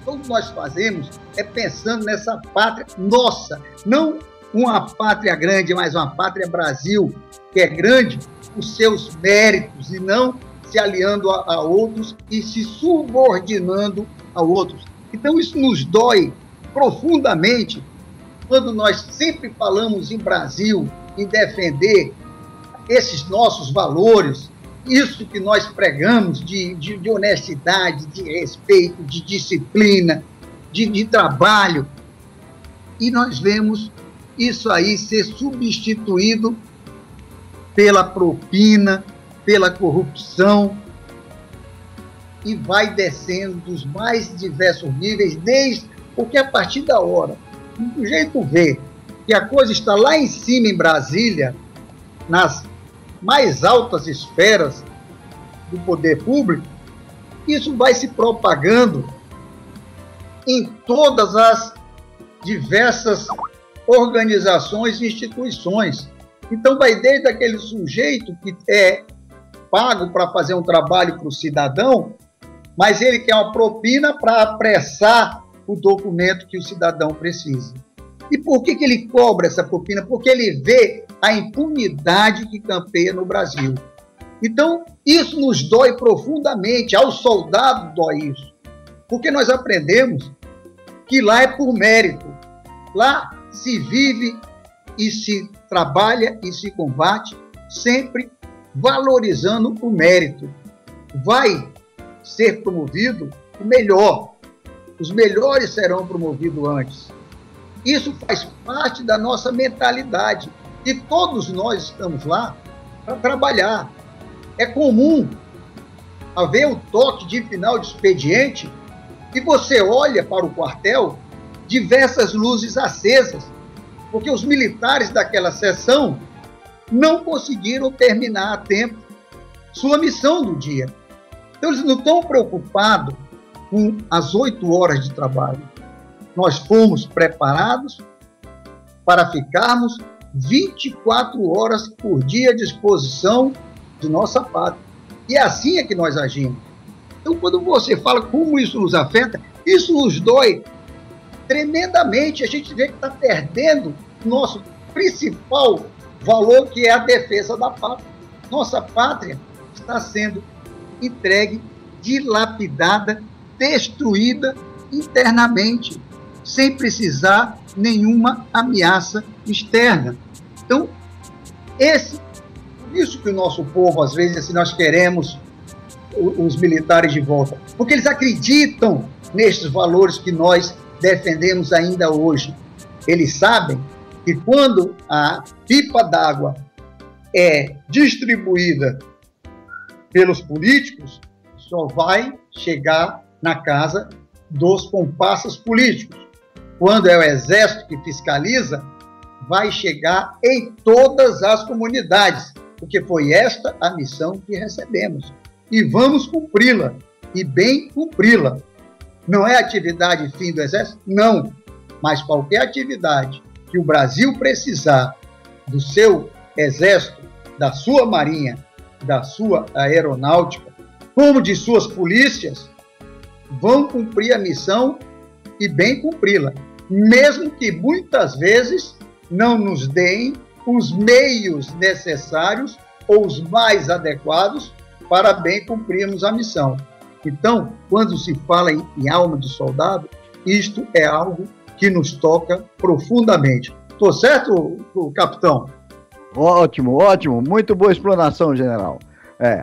Tudo que nós fazemos é pensando nessa pátria nossa, não uma pátria grande, mas uma pátria Brasil, que é grande os seus méritos e não se aliando a outros e se subordinando a outros. Então isso nos dói profundamente quando nós sempre falamos em Brasil, em defender esses nossos valores, isso que nós pregamos de honestidade, de respeito, de disciplina, de trabalho, e nós vemos isso aí ser substituído pela propina, pela corrupção, e vai descendo dos mais diversos níveis, porque a partir da hora, do jeito vê que a coisa está lá em cima em Brasília, nas mais altas esferas do poder público, isso vai se propagando em todas as diversas organizações e instituições. Então, vai desde aquele sujeito que é pago para fazer um trabalho para o cidadão, mas ele quer uma propina para apressar o documento que o cidadão precisa. E por que ele cobra essa propina? Porque ele vê a impunidade que campeia no Brasil. Então, isso nos dói profundamente, ao soldado dói isso, porque nós aprendemos que lá é por mérito, lá se vive e se trabalha e se combate, sempre valorizando o mérito. Vai ser promovido o melhor, os melhores serão promovidos antes. Isso faz parte da nossa mentalidade, e todos nós estamos lá para trabalhar. É comum haver o toque de final de expediente e você olha para o quartel, diversas luzes acesas, porque os militares daquela seção não conseguiram terminar a tempo sua missão do dia. Então, eles não estão preocupados com as 8 horas de trabalho. Nós fomos preparados para ficarmos 24 horas por dia à disposição de nossa pátria. E assim é que nós agimos. Então, quando você fala como isso nos afeta, isso nos dói tremendamente. A gente vê que está perdendo nosso principal valor, que é a defesa da pátria. Nossa pátria está sendo entregue, dilapidada, destruída internamente, sem precisar nenhuma ameaça externa. Então, isso que o nosso povo, às vezes, assim, nós queremos os militares de volta, porque eles acreditam nestes valores que nós defendemos ainda hoje. Eles sabem que quando a pipa d'água é distribuída pelos políticos, só vai chegar na casa dos comparsas políticos. Quando é o exército que fiscaliza, vai chegar em todas as comunidades, porque foi esta a missão que recebemos. E vamos cumpri-la, e bem cumpri-la. Não é atividade fim do exército? Não. Mas qualquer atividade que o Brasil precisar do seu exército, da sua marinha, da sua aeronáutica, como de suas polícias, vão cumprir a missão e bem cumpri-la, mesmo que muitas vezes não nos deem os meios necessários ou os mais adequados para bem cumprirmos a missão. Então, quando se fala em alma de soldado, isto é algo que nos toca profundamente. Estou certo, capitão? Ótimo, ótimo. Muito boa explanação, general.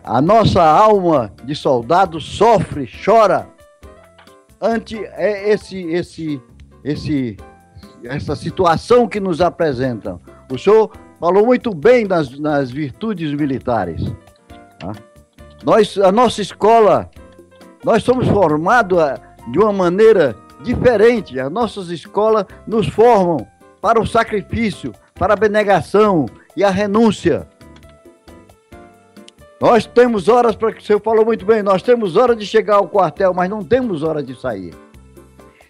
A nossa alma de soldado sofre, chora ante essa situação que nos apresentam. O senhor falou muito bem nas virtudes militares. Tá? A nossa escola, nós somos formados de uma maneira diferente. As nossas escolas nos formam para o sacrifício, para a abnegação e a renúncia. Nós temos horas, para que o senhor falou muito bem, nós temos hora de chegar ao quartel, mas não temos hora de sair.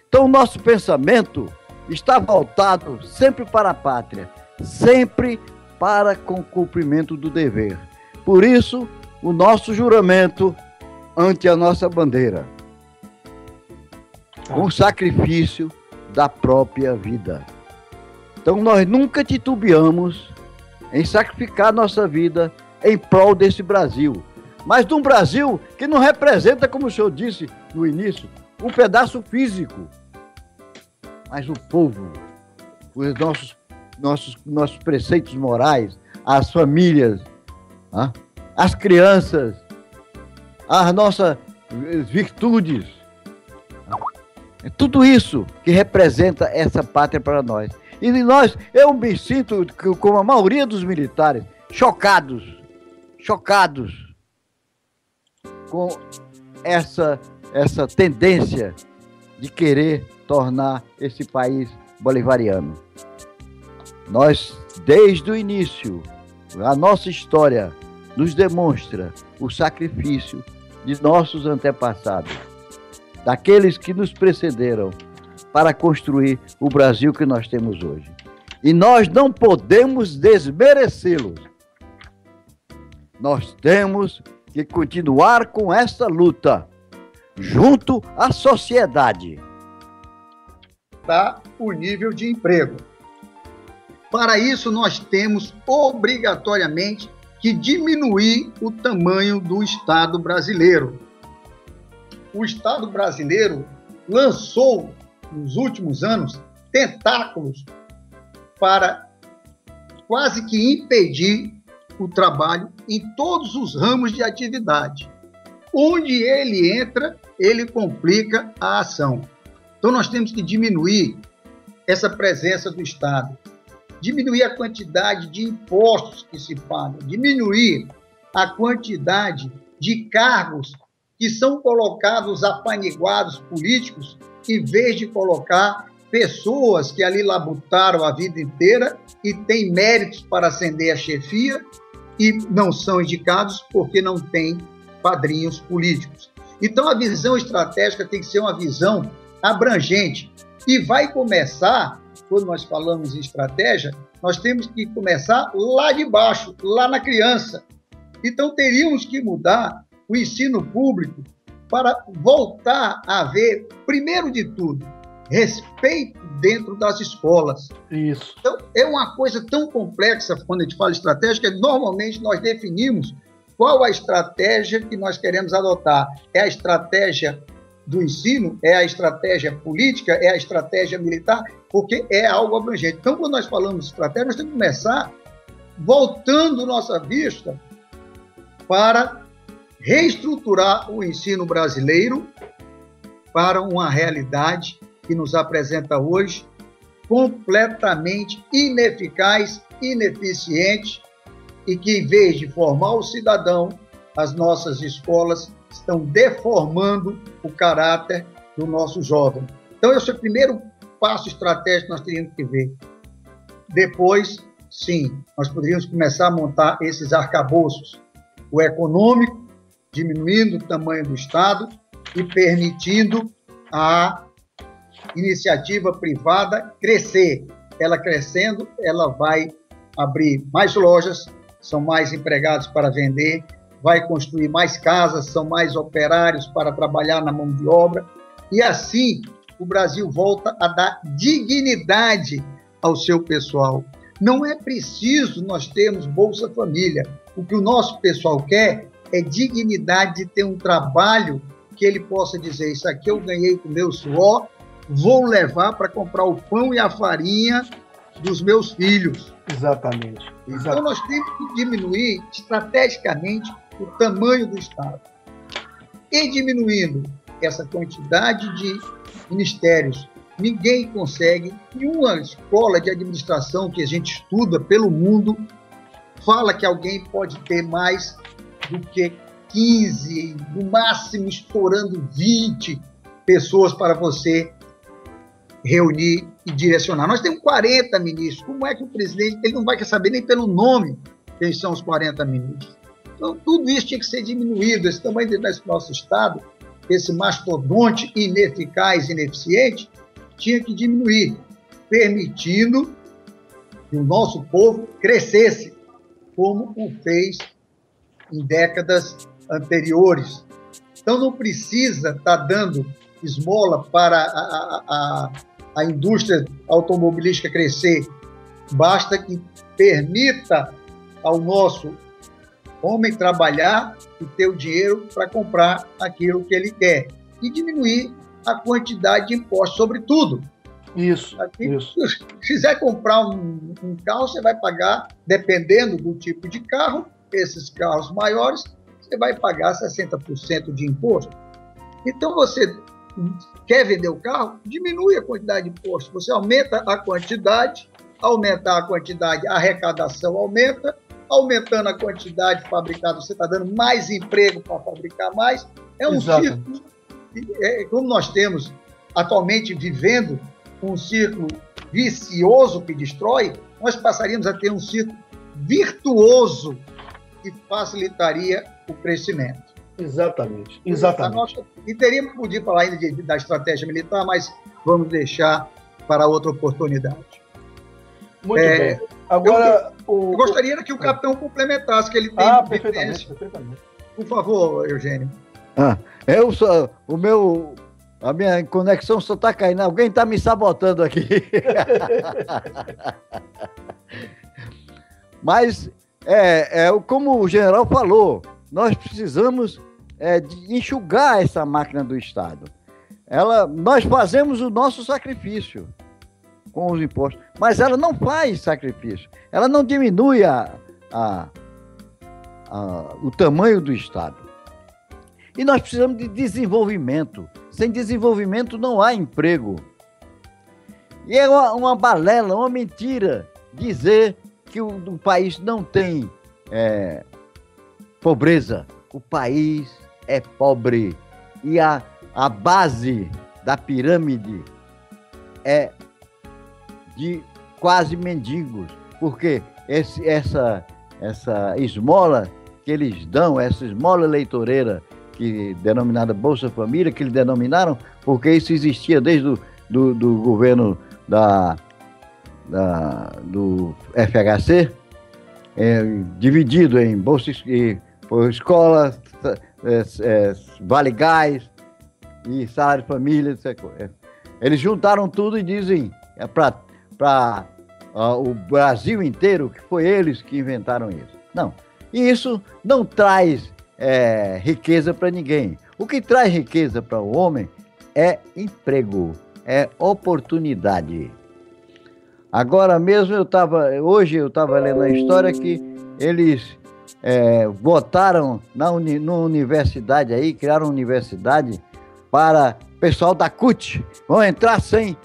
Então, o nosso pensamento está voltado sempre para a pátria, sempre para com o cumprimento do dever. Por isso, o nosso juramento ante a nossa bandeira, com o sacrifício da própria vida. Então, nós nunca titubeamos em sacrificar nossa vida em prol desse Brasil, mas de um Brasil que não representa, como o senhor disse no início, um pedaço físico, mas o povo, os nossos preceitos morais, as famílias, as crianças, as nossas virtudes. É tudo isso que representa essa pátria para nós. E eu me sinto, como a maioria dos militares, chocados com essa tendência de querer tornar esse país bolivariano. Nós, desde o início, a nossa história nos demonstra o sacrifício de nossos antepassados, daqueles que nos precederam, para construir o Brasil que nós temos hoje. E nós não podemos desmerecê-los. Nós temos que continuar com essa luta, junto à sociedade. Tá o nível de emprego. Para isso, nós temos obrigatoriamente que diminuir o tamanho do Estado brasileiro. O Estado brasileiro lançou, nos últimos anos, tentáculos para quase que impedir o trabalho em todos os ramos de atividade. Onde ele entra, ele complica a ação. Então, nós temos que diminuir essa presença do Estado, diminuir a quantidade de impostos que se pagam, diminuir a quantidade de cargos que são colocados apaniguados políticos, em vez de colocar pessoas que ali labutaram a vida inteira e têm méritos para ascender a chefia e não são indicados porque não têm padrinhos políticos. Então, a visão estratégica tem que ser uma visão abrangente e vai começar, quando nós falamos em estratégia, nós temos que começar lá de baixo, lá na criança. Então, teríamos que mudar o ensino público para voltar a haver, primeiro de tudo, respeito dentro das escolas. Isso. Então, é uma coisa tão complexa quando a gente fala estratégia, que normalmente nós definimos qual a estratégia que nós queremos adotar. É a estratégia do ensino? É a estratégia política? É a estratégia militar? Porque é algo abrangente. Então, quando nós falamos de estratégia, nós temos que começar voltando nossa vista para reestruturar o ensino brasileiro para uma realidade que nos apresenta hoje completamente ineficaz, ineficiente, e que, em vez de formar o cidadão, as nossas escolas estão deformando o caráter do nosso jovem. Então, esse é o primeiro passo estratégico que nós teríamos que ver. Depois, sim, nós poderíamos começar a montar esses arcabouços. O econômico, diminuindo o tamanho do Estado e permitindo a iniciativa privada crescer. Ela crescendo, ela vai abrir mais lojas, são mais empregados para vender, vai construir mais casas, são mais operários para trabalhar na mão de obra, e assim o Brasil volta a dar dignidade ao seu pessoal. Não é preciso nós termos Bolsa Família. O que o nosso pessoal quer é dignidade de ter um trabalho que ele possa dizer: isso aqui eu ganhei com o meu suor, vou levar para comprar o pão e a farinha dos meus filhos. Exatamente. Então, nós temos que diminuir estrategicamente o tamanho do Estado. E diminuindo essa quantidade de ministérios, ninguém consegue, nenhuma escola de administração que a gente estuda pelo mundo fala que alguém pode ter mais do que 15, no máximo estourando 20 pessoas para você reunir e direcionar. Nós temos 40 ministros. Como é que o presidente ele não vai saber nem pelo nome quem são os 40 ministros? Então, tudo isso tinha que ser diminuído. Esse tamanho desse nosso Estado, esse mastodonte ineficaz, ineficiente, tinha que diminuir, permitindo que o nosso povo crescesse, como o fez em décadas anteriores. Então, não precisa estar dando esmola para a indústria automobilística crescer. Basta que permita ao nosso homem trabalhar e ter o dinheiro para comprar aquilo que ele quer. E diminuir a quantidade de impostos sobre tudo. Isso. Se quiser comprar um carro, você vai pagar, dependendo do tipo de carro, esses carros maiores, você vai pagar 60% de imposto. Então, você quer vender o carro, diminui a quantidade de imposto. Você aumenta a quantidade, aumentar a quantidade, a arrecadação aumenta, aumentando a quantidade fabricada, você está dando mais emprego para fabricar mais. É um círculo, como nós temos atualmente vivendo um círculo vicioso que destrói, nós passaríamos a ter um círculo virtuoso que facilitaria o crescimento. Exatamente. E teríamos podido falar ainda da estratégia militar, mas vamos deixar para outra oportunidade. Muito bem. Agora, eu gostaria que o capitão complementasse, que ele tem perfeitamente. Por favor, Eugênio. A minha conexão só está caindo. Alguém está me sabotando aqui. Mas, como o general falou, nós precisamos de enxugar essa máquina do Estado. Nós fazemos o nosso sacrifício com os impostos, mas ela não faz sacrifício. Ela não diminui o tamanho do Estado. E nós precisamos de desenvolvimento. Sem desenvolvimento não há emprego. E é uma balela, uma mentira dizer que o país não tem pobreza. O país é pobre. E a base da pirâmide é de quase mendigos. Porque essa esmola que eles dão, essa esmola eleitoreira, denominada Bolsa Família, que eles denominaram, porque isso existia desde do governo do FHC, dividido em bolsas por escola, Vale Gás e salário de família, etc. Eles juntaram tudo e dizem para o Brasil inteiro que foi eles que inventaram isso. Não. E isso não traz riqueza para ninguém. O que traz riqueza para o homem é emprego, é oportunidade. Agora mesmo hoje eu estava lendo a história que eles votaram numa universidade aí, criaram uma universidade para o pessoal da CUT, vão entrar sem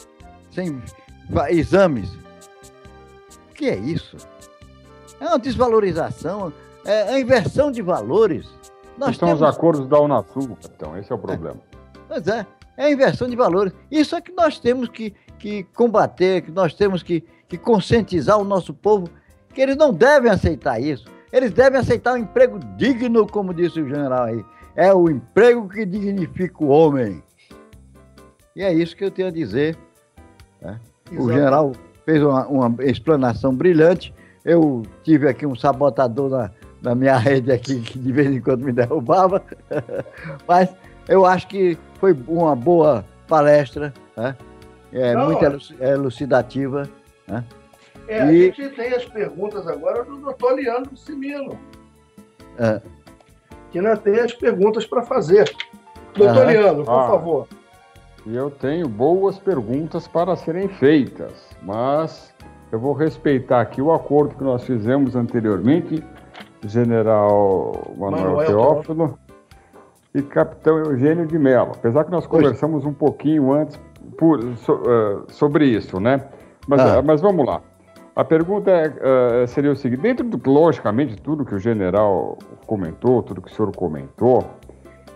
exames. O que é isso? É uma desvalorização, é a inversão de valores. São os acordos da Unasul, então, esse é o problema. Pois é a inversão de valores. Isso é que nós temos que combater, que nós temos que conscientizar o nosso povo, que eles não devem aceitar isso. Eles devem aceitar um emprego digno, como disse o general aí. É o emprego que dignifica o homem. E é isso que eu tenho a dizer. Né? O general fez uma explanação brilhante. Eu tive aqui um sabotador na minha rede aqui, que de vez em quando me derrubava. Mas eu acho que foi uma boa palestra, né? Muito elucidativa. Né? A gente tem as perguntas agora do doutor Leandro Simino. Que ainda tem as perguntas para fazer. Doutor Leandro, por favor. Eu tenho boas perguntas para serem feitas, mas eu vou respeitar aqui o acordo que nós fizemos anteriormente, General Manuel Teófilo e Capitão Eugênio de Mello. Apesar que nós conversamos um pouquinho antes sobre isso, né? Mas vamos lá. A pergunta seria o seguinte: dentro logicamente, tudo que o general comentou, tudo que o senhor comentou,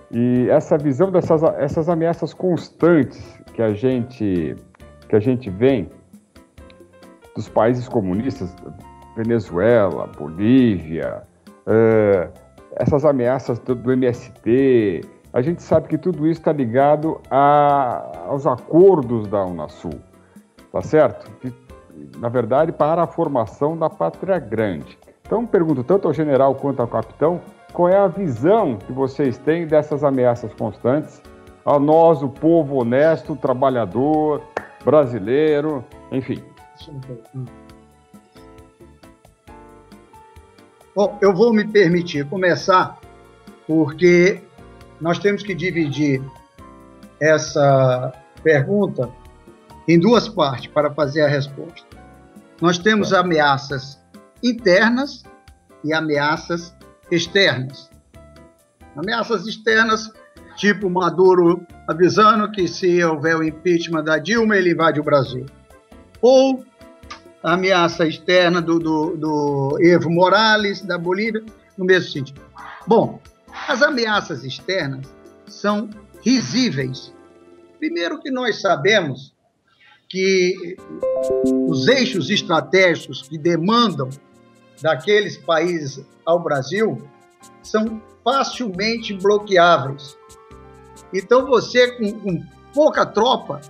e essa visão essas ameaças constantes que a gente vê dos países comunistas, Venezuela, Bolívia, essas ameaças do MST, a gente sabe que tudo isso está ligado aos acordos da Unasul, tá certo? Na verdade, para a formação da Pátria Grande. Então, pergunto tanto ao general quanto ao capitão, qual é a visão que vocês têm dessas ameaças constantes a nós, o povo honesto, trabalhador, brasileiro, enfim. Bom, eu vou me permitir começar, porque nós temos que dividir essa pergunta em duas partes para fazer a resposta. Nós temos ameaças internas e ameaças externas. Ameaças externas, tipo Maduro avisando que se houver o impeachment da Dilma, ele invade o Brasil. Ou a ameaça externa do Evo Morales, da Bolívia, no mesmo sentido. Bom, as ameaças externas são risíveis. Primeiro que nós sabemos que os eixos estratégicos que demandam daqueles países ao Brasil são facilmente bloqueáveis. Então, você, com pouca tropa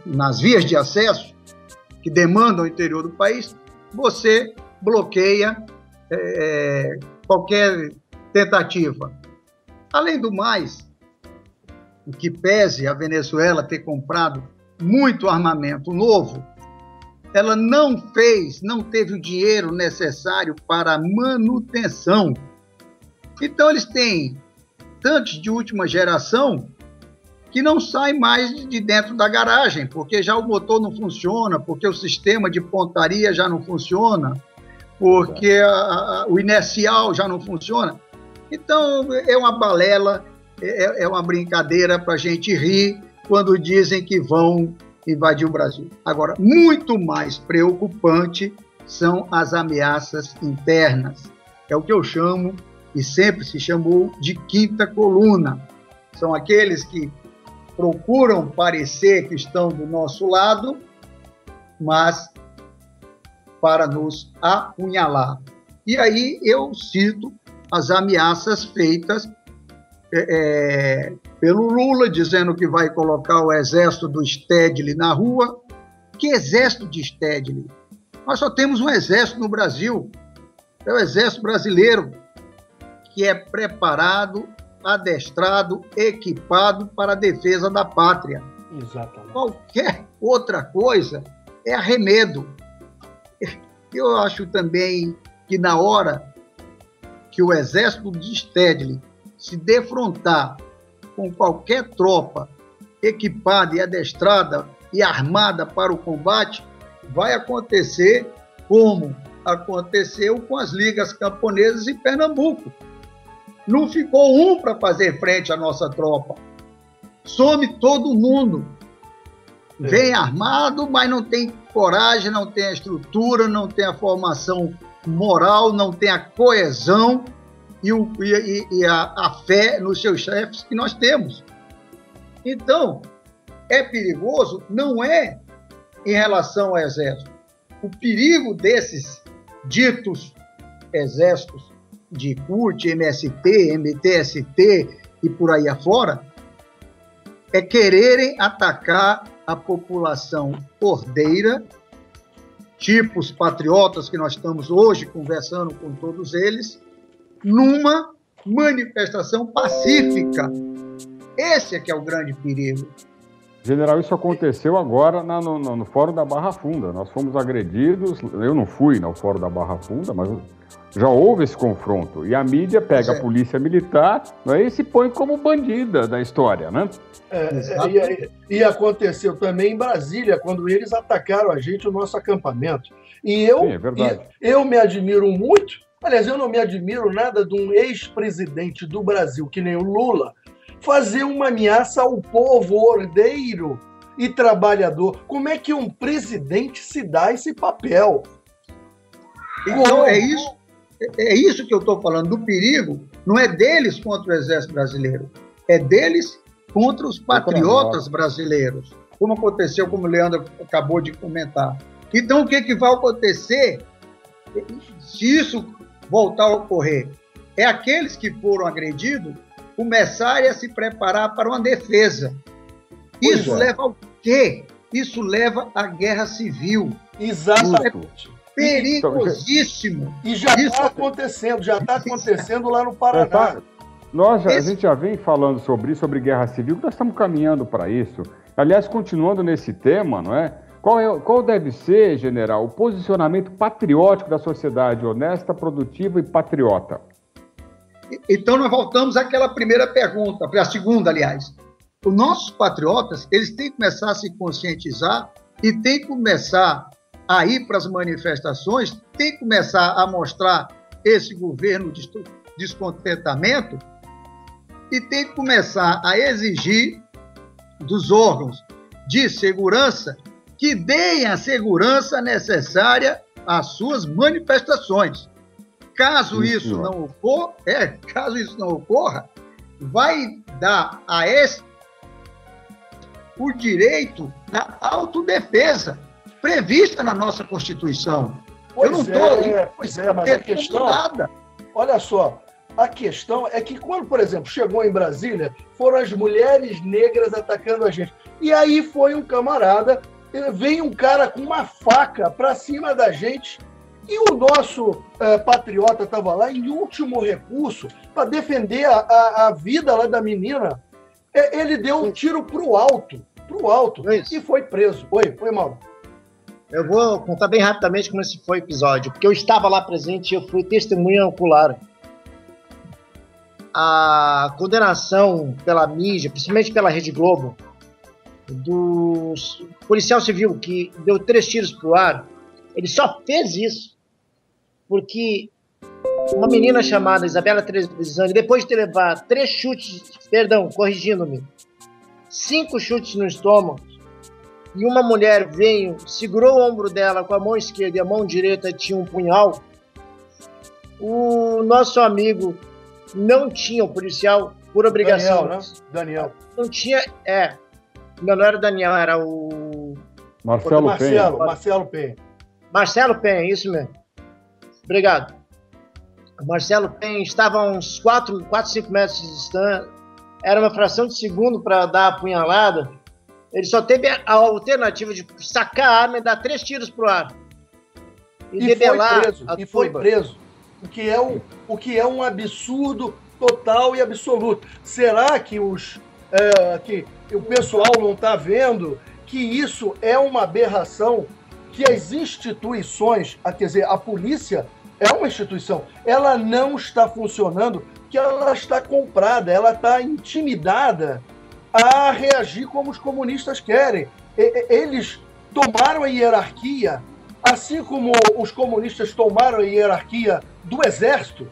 nas vias de acesso que demandam o interior do país, você bloqueia qualquer tentativa. Além do mais, o que pese a Venezuela ter comprado muito armamento novo, ela não teve o dinheiro necessário para a manutenção. Então, eles têm tanques de última geração que não saem mais de dentro da garagem, porque já o motor não funciona, porque o sistema de pontaria já não funciona, porque o inercial já não funciona. Então, é uma balela, é uma brincadeira para a gente rir quando dizem que vão invadir o Brasil. Agora, muito mais preocupante são as ameaças internas. É o que eu chamo, e sempre se chamou, de quinta coluna. São aqueles que procuram parecer que estão do nosso lado, mas para nos apunhalar. E aí eu cito as ameaças feitas pelo Lula, dizendo que vai colocar o exército do Stedley na rua. Que exército de Stedley? Nós só temos um exército no Brasil, é o exército brasileiro, que é preparado, adestrado, equipado para a defesa da pátria. Exatamente. Qualquer outra coisa é arremedo. Eu acho também que na hora que o exército de Stedley se defrontar com qualquer tropa equipada e adestrada e armada para o combate, vai acontecer como aconteceu com as ligas camponesas em Pernambuco. Não ficou um para fazer frente à nossa tropa. Some todo mundo. Vem armado, mas não tem coragem, não tem a estrutura, não tem a formação moral, não tem a coesão e a fé nos seus chefes que nós temos. Então, é perigoso, não é em relação ao exército. O perigo desses ditos exércitos de CUT, MST, MTST e por aí afora, é quererem atacar a população ordeira, tipos patriotas que nós estamos hoje conversando com todos eles, numa manifestação pacífica. Esse é que é o grande perigo. General, isso aconteceu agora no Fórum da Barra Funda. Nós fomos agredidos, eu não fui no Fórum da Barra Funda, mas já houve esse confronto. E a mídia pega a polícia militar, né, e se põe como bandida da história, né? E aconteceu também em Brasília, quando eles atacaram a gente, o nosso acampamento. Sim, é verdade. Eu me admiro muito, aliás, eu não me admiro nada de um ex-presidente do Brasil, que nem o Lula, fazer uma ameaça ao povo ordeiro e trabalhador. Como é que um presidente se dá esse papel? Então, é isso que eu estou falando, do perigo. Não é deles contra o Exército Brasileiro, é deles contra os patriotas brasileiros, como aconteceu, como o Leandro acabou de comentar. Então, o que vai acontecer se isso voltar a ocorrer? É aqueles que foram agredidos começarem a se preparar para uma defesa. Isso leva ao quê? Isso leva à guerra civil. Exatamente. Perigosíssimo. E já está acontecendo lá no Paraná. A gente já vem falando sobre guerra civil, nós estamos caminhando para isso. Aliás, continuando nesse tema, não é? Qual deve ser, general, o posicionamento patriótico da sociedade honesta, produtiva e patriota? Então, nós voltamos àquela primeira pergunta, para a segunda, aliás. Os nossos patriotas, eles têm que começar a se conscientizar e têm que começar a ir para as manifestações, têm que começar a mostrar esse governo de descontentamento e tem que começar a exigir dos órgãos de segurança que deem a segurança necessária às suas manifestações. Caso isso não ocorra, vai dar a esse o direito da autodefesa prevista na nossa Constituição. Eu não estou. Pois é, mas a questão. Nada. Olha só, a questão é que quando, por exemplo, chegou em Brasília, foram as mulheres negras atacando a gente. E aí foi um camarada, veio um cara com uma faca para cima da gente. E o nosso patriota estava lá em último recurso para defender a vida lá da menina. Ele deu um tiro pro alto, e foi preso. Oi, Mauro. Eu vou contar bem rapidamente como esse foi o episódio, porque eu estava lá presente e eu fui testemunha ocular. A condenação pela mídia, principalmente pela Rede Globo, do policial civil que deu 3 tiros pro ar, ele só fez isso porque uma menina chamada Isabela Trevisan, depois de ter levado 5 chutes no estômago, e uma mulher veio, segurou o ombro dela com a mão esquerda e a mão direita tinha um punhal, o nosso amigo não tinha, o policial, por obrigação. Daniel, né? Daniel. Não tinha, não era o Daniel, era o... Marcelo Penha. Marcelo Penha, isso mesmo. Obrigado. O Marcelo Penha estava a uns 4, 5 metros de distância, era uma fração de segundo para dar a punhalada. Ele só teve a alternativa de sacar a arma e dar 3 tiros pro ar. E foi preso. O que é um absurdo total e absoluto. Será que que o pessoal não está vendo que isso é uma aberração, que as instituições, quer dizer, a polícia é uma instituição, ela não está funcionando, que ela está comprada, ela está intimidada a reagir como os comunistas querem. Eles tomaram a hierarquia, assim como os comunistas tomaram a hierarquia do exército,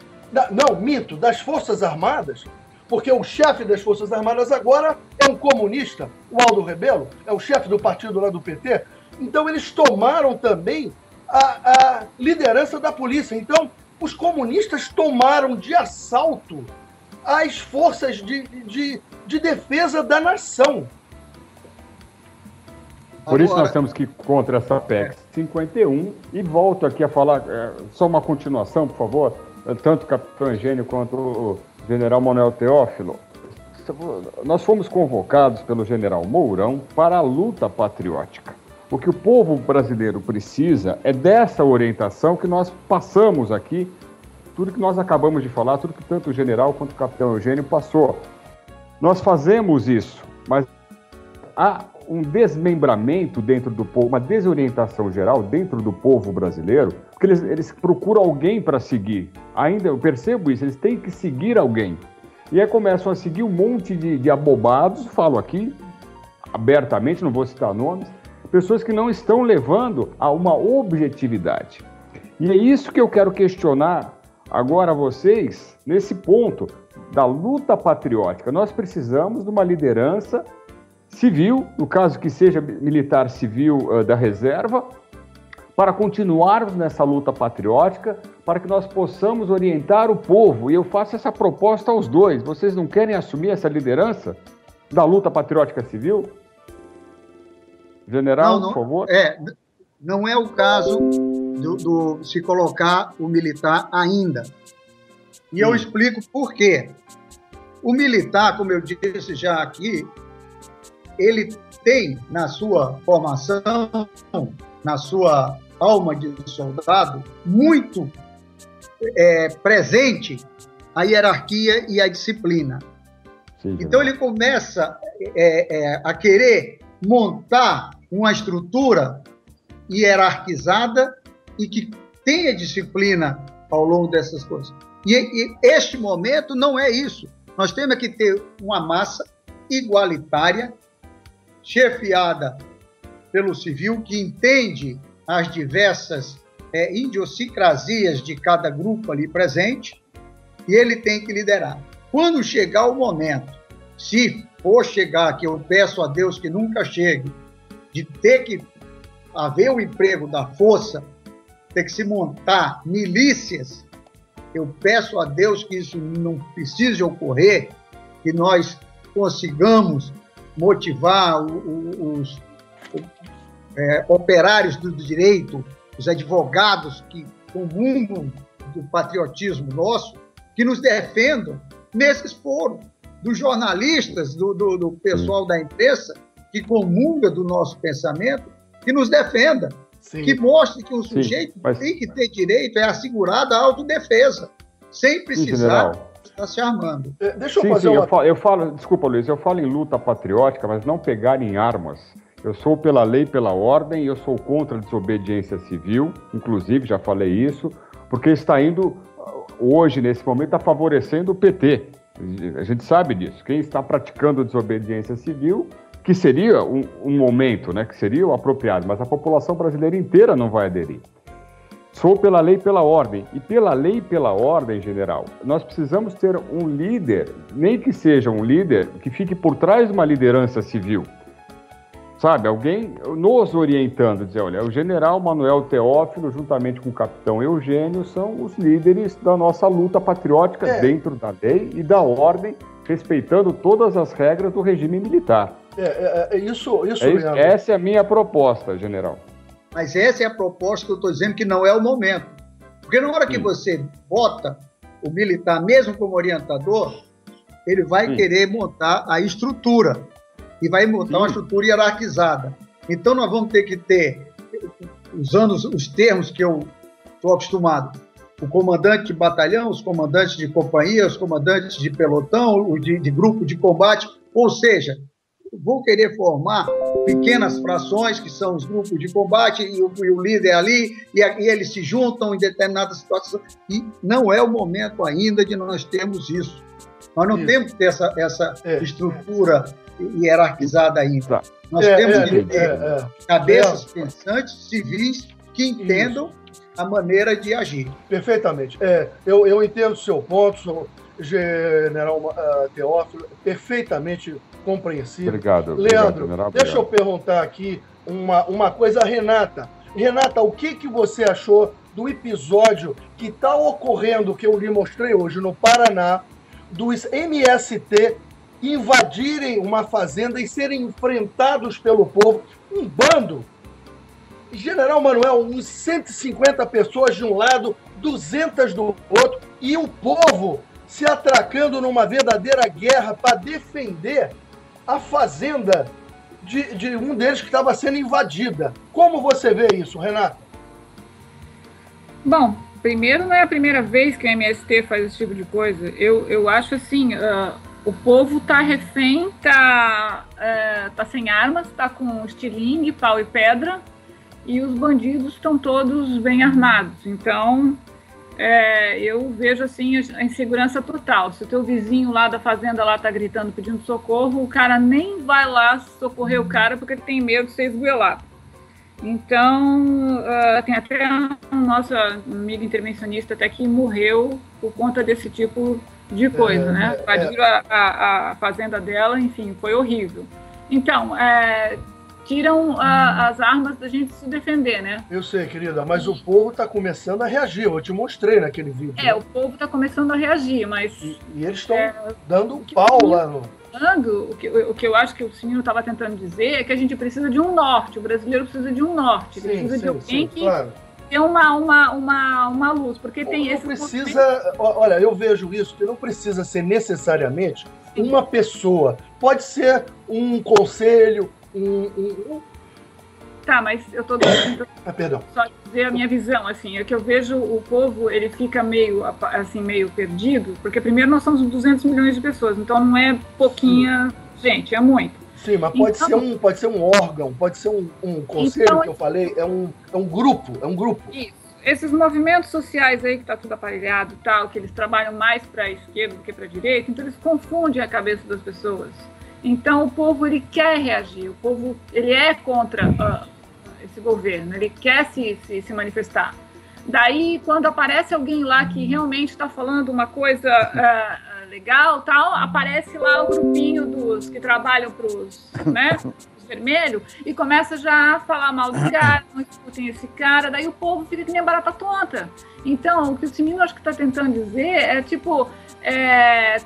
das Forças Armadas, porque o chefe das Forças Armadas agora é um comunista, o Aldo Rebelo, é o chefe do partido lá do PT. Então eles tomaram também a liderança da polícia. Então os comunistas tomaram de assalto as forças de defesa da nação. Por isso nós temos que ir contra essa PEC 51 e volto aqui a falar, só uma continuação, por favor, tanto o capitão Eugênio quanto o general Manuel Teófilo. Nós fomos convocados pelo general Mourão para a luta patriótica. O que o povo brasileiro precisa é dessa orientação que nós passamos aqui, tudo que nós acabamos de falar, tudo que tanto o general quanto o capitão Eugênio passou. Nós fazemos isso, mas há um desmembramento dentro do povo, uma desorientação geral dentro do povo brasileiro, porque eles procuram alguém para seguir. Ainda eu percebo isso, eles têm que seguir alguém. E aí começam a seguir um monte de abobados, falo aqui abertamente, não vou citar nomes, pessoas que não estão levando a uma objetividade. E é isso que eu quero questionar agora a vocês, nesse ponto da luta patriótica. Nós precisamos de uma liderança civil, no caso que seja militar civil da reserva, para continuarmos nessa luta patriótica, para que nós possamos orientar o povo. E eu faço essa proposta aos dois. Vocês não querem assumir essa liderança da luta patriótica civil? General, por favor. Não é o caso do se colocar o militar ainda. E eu explico por quê. O militar, como eu disse já aqui, ele tem na sua formação, na sua alma de soldado, muito presente a hierarquia e a disciplina. Sim, então ele começa a querer montar uma estrutura hierarquizada e que tenha disciplina ao longo dessas coisas. E este momento não é isso. Nós temos que ter uma massa igualitária, chefiada pelo civil, que entende as diversas idiosincrasias de cada grupo ali presente, e ele tem que liderar. Quando chegar o momento, se for chegar, que eu peço a Deus que nunca chegue, de ter que haver o emprego da força, ter que se montar milícias, eu peço a Deus que isso não precise ocorrer, que nós consigamos motivar os operários do direito os advogados que comungam do patriotismo nosso, que nos defendam nesses foros, dos jornalistas, do pessoal da imprensa, que comunga do nosso pensamento, que nos defenda, que mostre que o sujeito tem que ter direito, é assegurada a autodefesa, sem precisar estar se armando. Deixa eu fazer uma... eu falo, desculpa, Luiz, eu falo em luta patriótica, mas não pegar em armas. Eu sou pela lei e pela ordem, eu sou contra a desobediência civil, inclusive, já falei isso, porque está indo, hoje, nesse momento, está favorecendo o PT. A gente sabe disso. Quem está praticando desobediência civil, que seria um momento, né, que seria o apropriado, mas a população brasileira inteira não vai aderir. Sou pela lei e pela ordem. E pela lei e pela ordem, general, nós precisamos ter um líder, nem que seja um líder que fique por trás de uma liderança civil. Sabe, alguém nos orientando, dizer, olha, o general Manuel Teófilo, juntamente com o capitão Eugênio, são os líderes da nossa luta patriótica dentro da lei e da ordem, respeitando todas as regras do regime militar. Essa é a minha proposta, general. Mas essa é a proposta que eu estou dizendo que não é o momento. Porque na hora que você bota o militar, mesmo como orientador, ele vai querer montar a estrutura. E vai montar uma estrutura hierarquizada. Então, nós vamos ter que ter, usando os termos que eu estou acostumado, o comandante de batalhão, os comandantes de companhia, os comandantes de pelotão, de grupo de combate, ou seja, vão querer formar pequenas frações, que são os grupos de combate, e o líder ali, e eles se juntam em determinadas situações, e não é o momento ainda de nós termos isso. Nós não temos que ter essa estrutura hierarquizada ainda. Nós temos que ter cabeças pensantes, civis, que entendam a maneira de agir. Perfeitamente. Eu entendo o seu ponto, general Teófilo, perfeitamente compreensível. Obrigado. Leandro, general, deixa eu perguntar aqui uma coisa a Renata. Renata, o que você achou do episódio que está ocorrendo, que eu lhe mostrei hoje no Paraná, dos MST invadirem uma fazenda e serem enfrentados pelo povo, um bando, General Manuel, uns 150 pessoas de um lado, 200 do outro, e o povo se atracando numa verdadeira guerra para defender a fazenda de um deles que estava sendo invadida. Como você vê isso, Renata? Bom, primeiro, não é a primeira vez que o MST faz esse tipo de coisa. Eu acho assim, o povo tá refém, tá sem armas, tá com estilingue, pau e pedra, e os bandidos estão todos bem armados. Então, eu vejo assim a insegurança total. Se o teu vizinho lá da fazenda lá tá gritando, pedindo socorro, o cara nem vai lá socorrer o cara porque ele tem medo de ser esgoelado. Então, tem até a nossa amiga intervencionista até que morreu por conta desse tipo de coisa, né? Invadiram a fazenda dela, enfim, foi horrível. Então, tiram as armas da gente se defender, né? Eu sei, querida, mas o povo está começando a reagir. Eu te mostrei naquele vídeo. O povo está começando a reagir, mas... E eles estão dando um pau lá no... O que eu acho que o Sininho estava tentando dizer é que a gente precisa de um norte, o brasileiro precisa de um norte, precisa de alguém que tem uma luz, porque tem esse... Olha, eu vejo isso, que não precisa ser necessariamente uma pessoa, pode ser um conselho, Tá, mas eu tô perdão. Só dizer a minha visão, assim, é que eu vejo o povo, ele fica meio perdido, porque primeiro nós somos 200 milhões de pessoas, então não é pouquinha gente, é muito. Sim, mas pode ser um órgão, pode ser um conselho, então, que eu falei, é um grupo. Isso. Esses movimentos sociais aí que tá tudo aparelhado, tal, que eles trabalham mais para a esquerda do que para a direita, então eles confundem a cabeça das pessoas. Então o povo, ele quer reagir, o povo, ele é contra esse governo, ele quer se manifestar. Daí, quando aparece alguém lá que realmente está falando uma coisa legal, tal, aparece lá o grupinho dos que trabalham para os vermelhos e começa já a falar mal do cara, não escutem esse cara, daí o povo fica que nem barata tonta. Então, o que o Sininho acho que está tentando dizer é, tipo,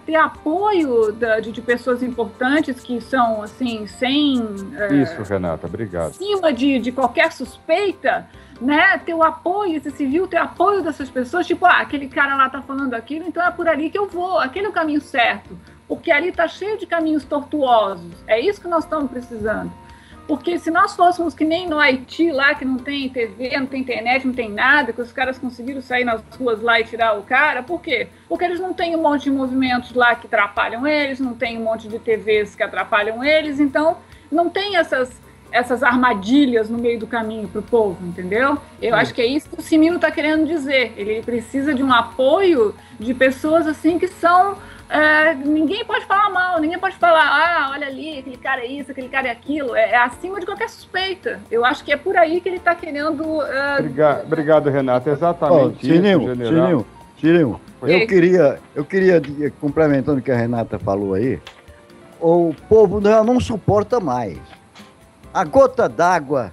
ter apoio de pessoas importantes que são, assim, sem... Isso, Renata, obrigado. Acima de qualquer suspeita, né, ter o apoio, esse civil ter apoio dessas pessoas, tipo, aquele cara lá tá falando aquilo, então é por ali que eu vou, aquele é o caminho certo, porque ali tá cheio de caminhos tortuosos, é isso que nós estamos precisando. Porque se nós fôssemos que nem no Haiti lá, que não tem TV, não tem internet, não tem nada, que os caras conseguiram sair nas ruas lá e tirar o cara, por quê? Porque eles não têm um monte de movimentos lá que atrapalham eles, não tem um monte de TVs que atrapalham eles, então não tem essas armadilhas no meio do caminho para o povo, entendeu? Eu acho que é isso que o Cimino está querendo dizer. Ele precisa de um apoio de pessoas assim que são... ninguém pode falar mal, ninguém pode falar, olha ali, aquele cara é isso, aquele cara é aquilo, é acima de qualquer suspeita. Eu acho que é por aí que ele está querendo... Obrigado, Renato, exatamente isso, Cirinho, eu queria, complementando o que a Renata falou aí, o povo não suporta mais. A gota d'água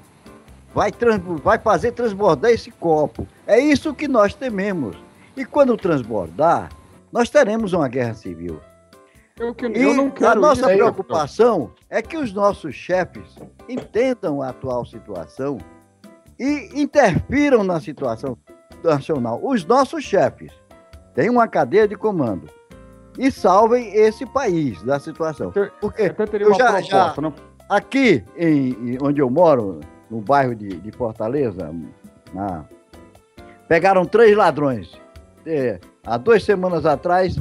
vai fazer transbordar esse copo. É isso que nós tememos. E quando transbordar, nós teremos uma guerra civil. Eu não quero a nossa preocupação é que os nossos chefes entendam a atual situação e interfiram na situação nacional. Os nossos chefes têm uma cadeia de comando e salvem esse país da situação. Porque aqui, onde eu moro, no bairro de Fortaleza, pegaram 3 ladrões. Há 2 semanas atrás,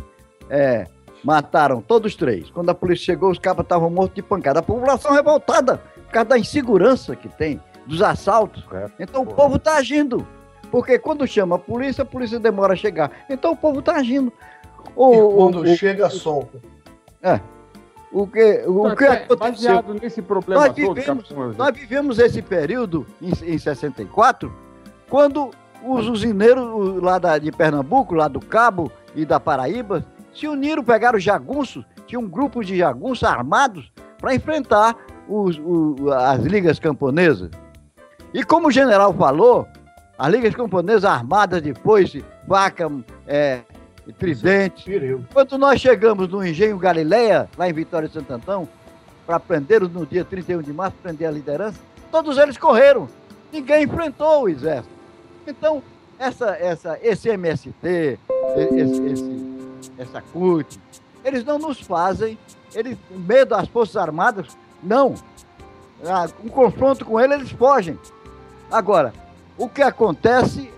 mataram todos 3. Quando a polícia chegou, os cabas estavam mortos de pancada. A população revoltada por causa da insegurança que tem, dos assaltos. Então o povo está agindo. Porque quando chama a polícia demora a chegar. Então o povo está agindo. Quando chega, solta. O que aconteceu? Baseado nesse problema nós vivemos esse período em 64, quando os usineiros lá de Pernambuco, lá do Cabo e da Paraíba, se uniram, pegaram jagunços, tinha um grupo de jagunços armados para enfrentar as ligas camponesas. E como o general falou, as ligas camponesas armadas de foice, faca, tridente. Quando nós chegamos no Engenho Galileia, lá em Vitória de Santo Antão, para prender no dia 31 de março, prender a liderança, todos eles correram. Ninguém enfrentou o exército. Então, esse MST, essa CUT, eles não nos fazem, medo das Forças Armadas, não. Um confronto com eles fogem. Agora, o que acontece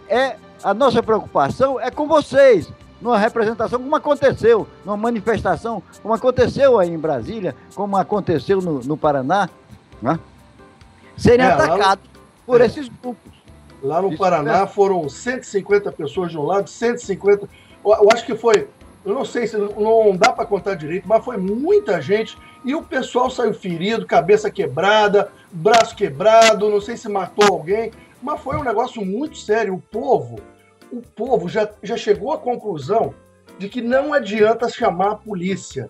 a nossa preocupação é com vocês, numa representação, como aconteceu, numa manifestação, como aconteceu aí em Brasília, como aconteceu no Paraná, né? Serem atacados por esses grupos. Lá no Paraná foram 150 pessoas de um lado, 150... Eu acho que foi... Eu não sei se não dá para contar direito, mas foi muita gente e o pessoal saiu ferido, cabeça quebrada, braço quebrado, não sei se matou alguém, mas foi um negócio muito sério. O povo já chegou à conclusão de que não adianta chamar a polícia.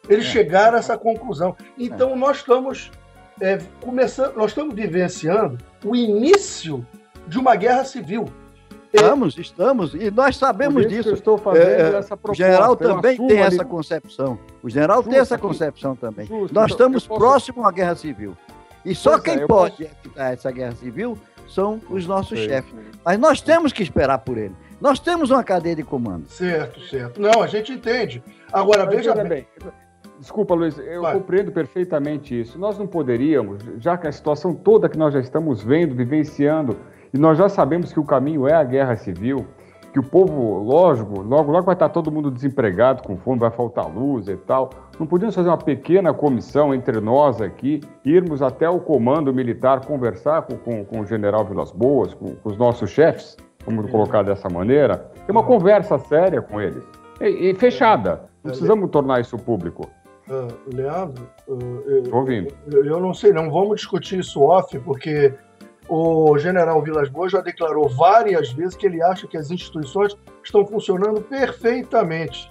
Eles chegaram a essa conclusão. Então nós estamos nós estamos vivenciando o início de uma guerra civil. Estamos, e nós sabemos disso. Eu estou fazendo essa proposta. O general também tem essa concepção. O general tem essa concepção também. Nós estamos próximos à guerra civil. E só quem pode evitar essa guerra civil são os nossos chefes. Mas nós temos que esperar por ele. Nós temos uma cadeia de comando. Certo. Não, a gente entende. Agora, veja bem. Desculpa, Luiz, eu compreendo perfeitamente isso. Nós não poderíamos, já que a situação toda que nós já estamos vendo, vivenciando, e nós já sabemos que o caminho é a guerra civil, que o povo, lógico, logo vai estar todo mundo desempregado, com fome, vai faltar luz e tal. Não podíamos fazer uma pequena comissão entre nós aqui, irmos até o comando militar, conversar com o general Vilas Boas, com os nossos chefes, vamos colocar dessa maneira, ter uma conversa séria com eles, e fechada. Não precisamos tornar isso público. Leandro, Estou ouvindo. Eu não sei, não vamos discutir isso off, porque o general Vilas Boas já declarou várias vezes que ele acha que as instituições estão funcionando perfeitamente.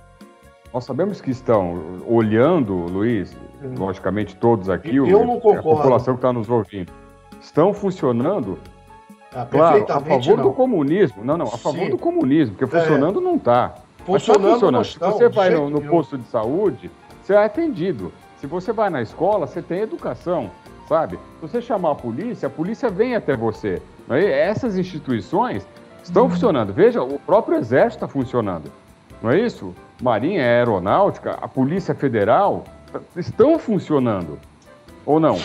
Nós sabemos que estão olhando, Luiz, logicamente todos aqui, eu não concordo. A população que está nos ouvindo, estão funcionando, claro, a favor do comunismo. Não, a favor do comunismo, porque funcionando não está. Funcionando. Se você vai no posto de saúde, você é atendido. Se você vai na escola, você tem educação, sabe? Se você chamar a polícia vem até você. Não é? Essas instituições estão funcionando. Veja, o próprio Exército está funcionando. Não é isso? Marinha, Aeronáutica, a Polícia Federal estão funcionando. Ou não?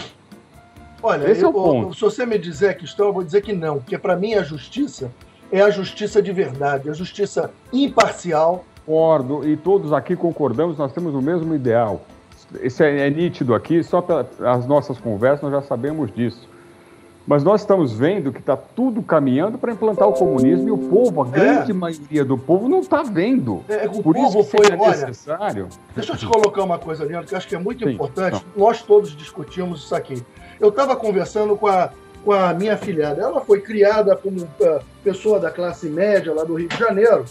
Olha, esse é o ponto. Se você me dizer que estão, eu vou dizer que não. Porque para mim a justiça é a justiça de verdade, a justiça imparcial. Concordo, e todos aqui concordamos, nós temos o mesmo ideal. Isso é nítido aqui, só pelas nossas conversas nós já sabemos disso. Mas nós estamos vendo que está tudo caminhando para implantar o comunismo e o povo, a grande maioria do povo, não está vendo. O povo foi necessário. Deixa eu te colocar uma coisa, Leandro, que eu acho que é muito importante. Nós todos discutimos isso aqui. Eu estava conversando com a minha filhada. Ela foi criada como pessoa da classe média lá do Rio de Janeiro.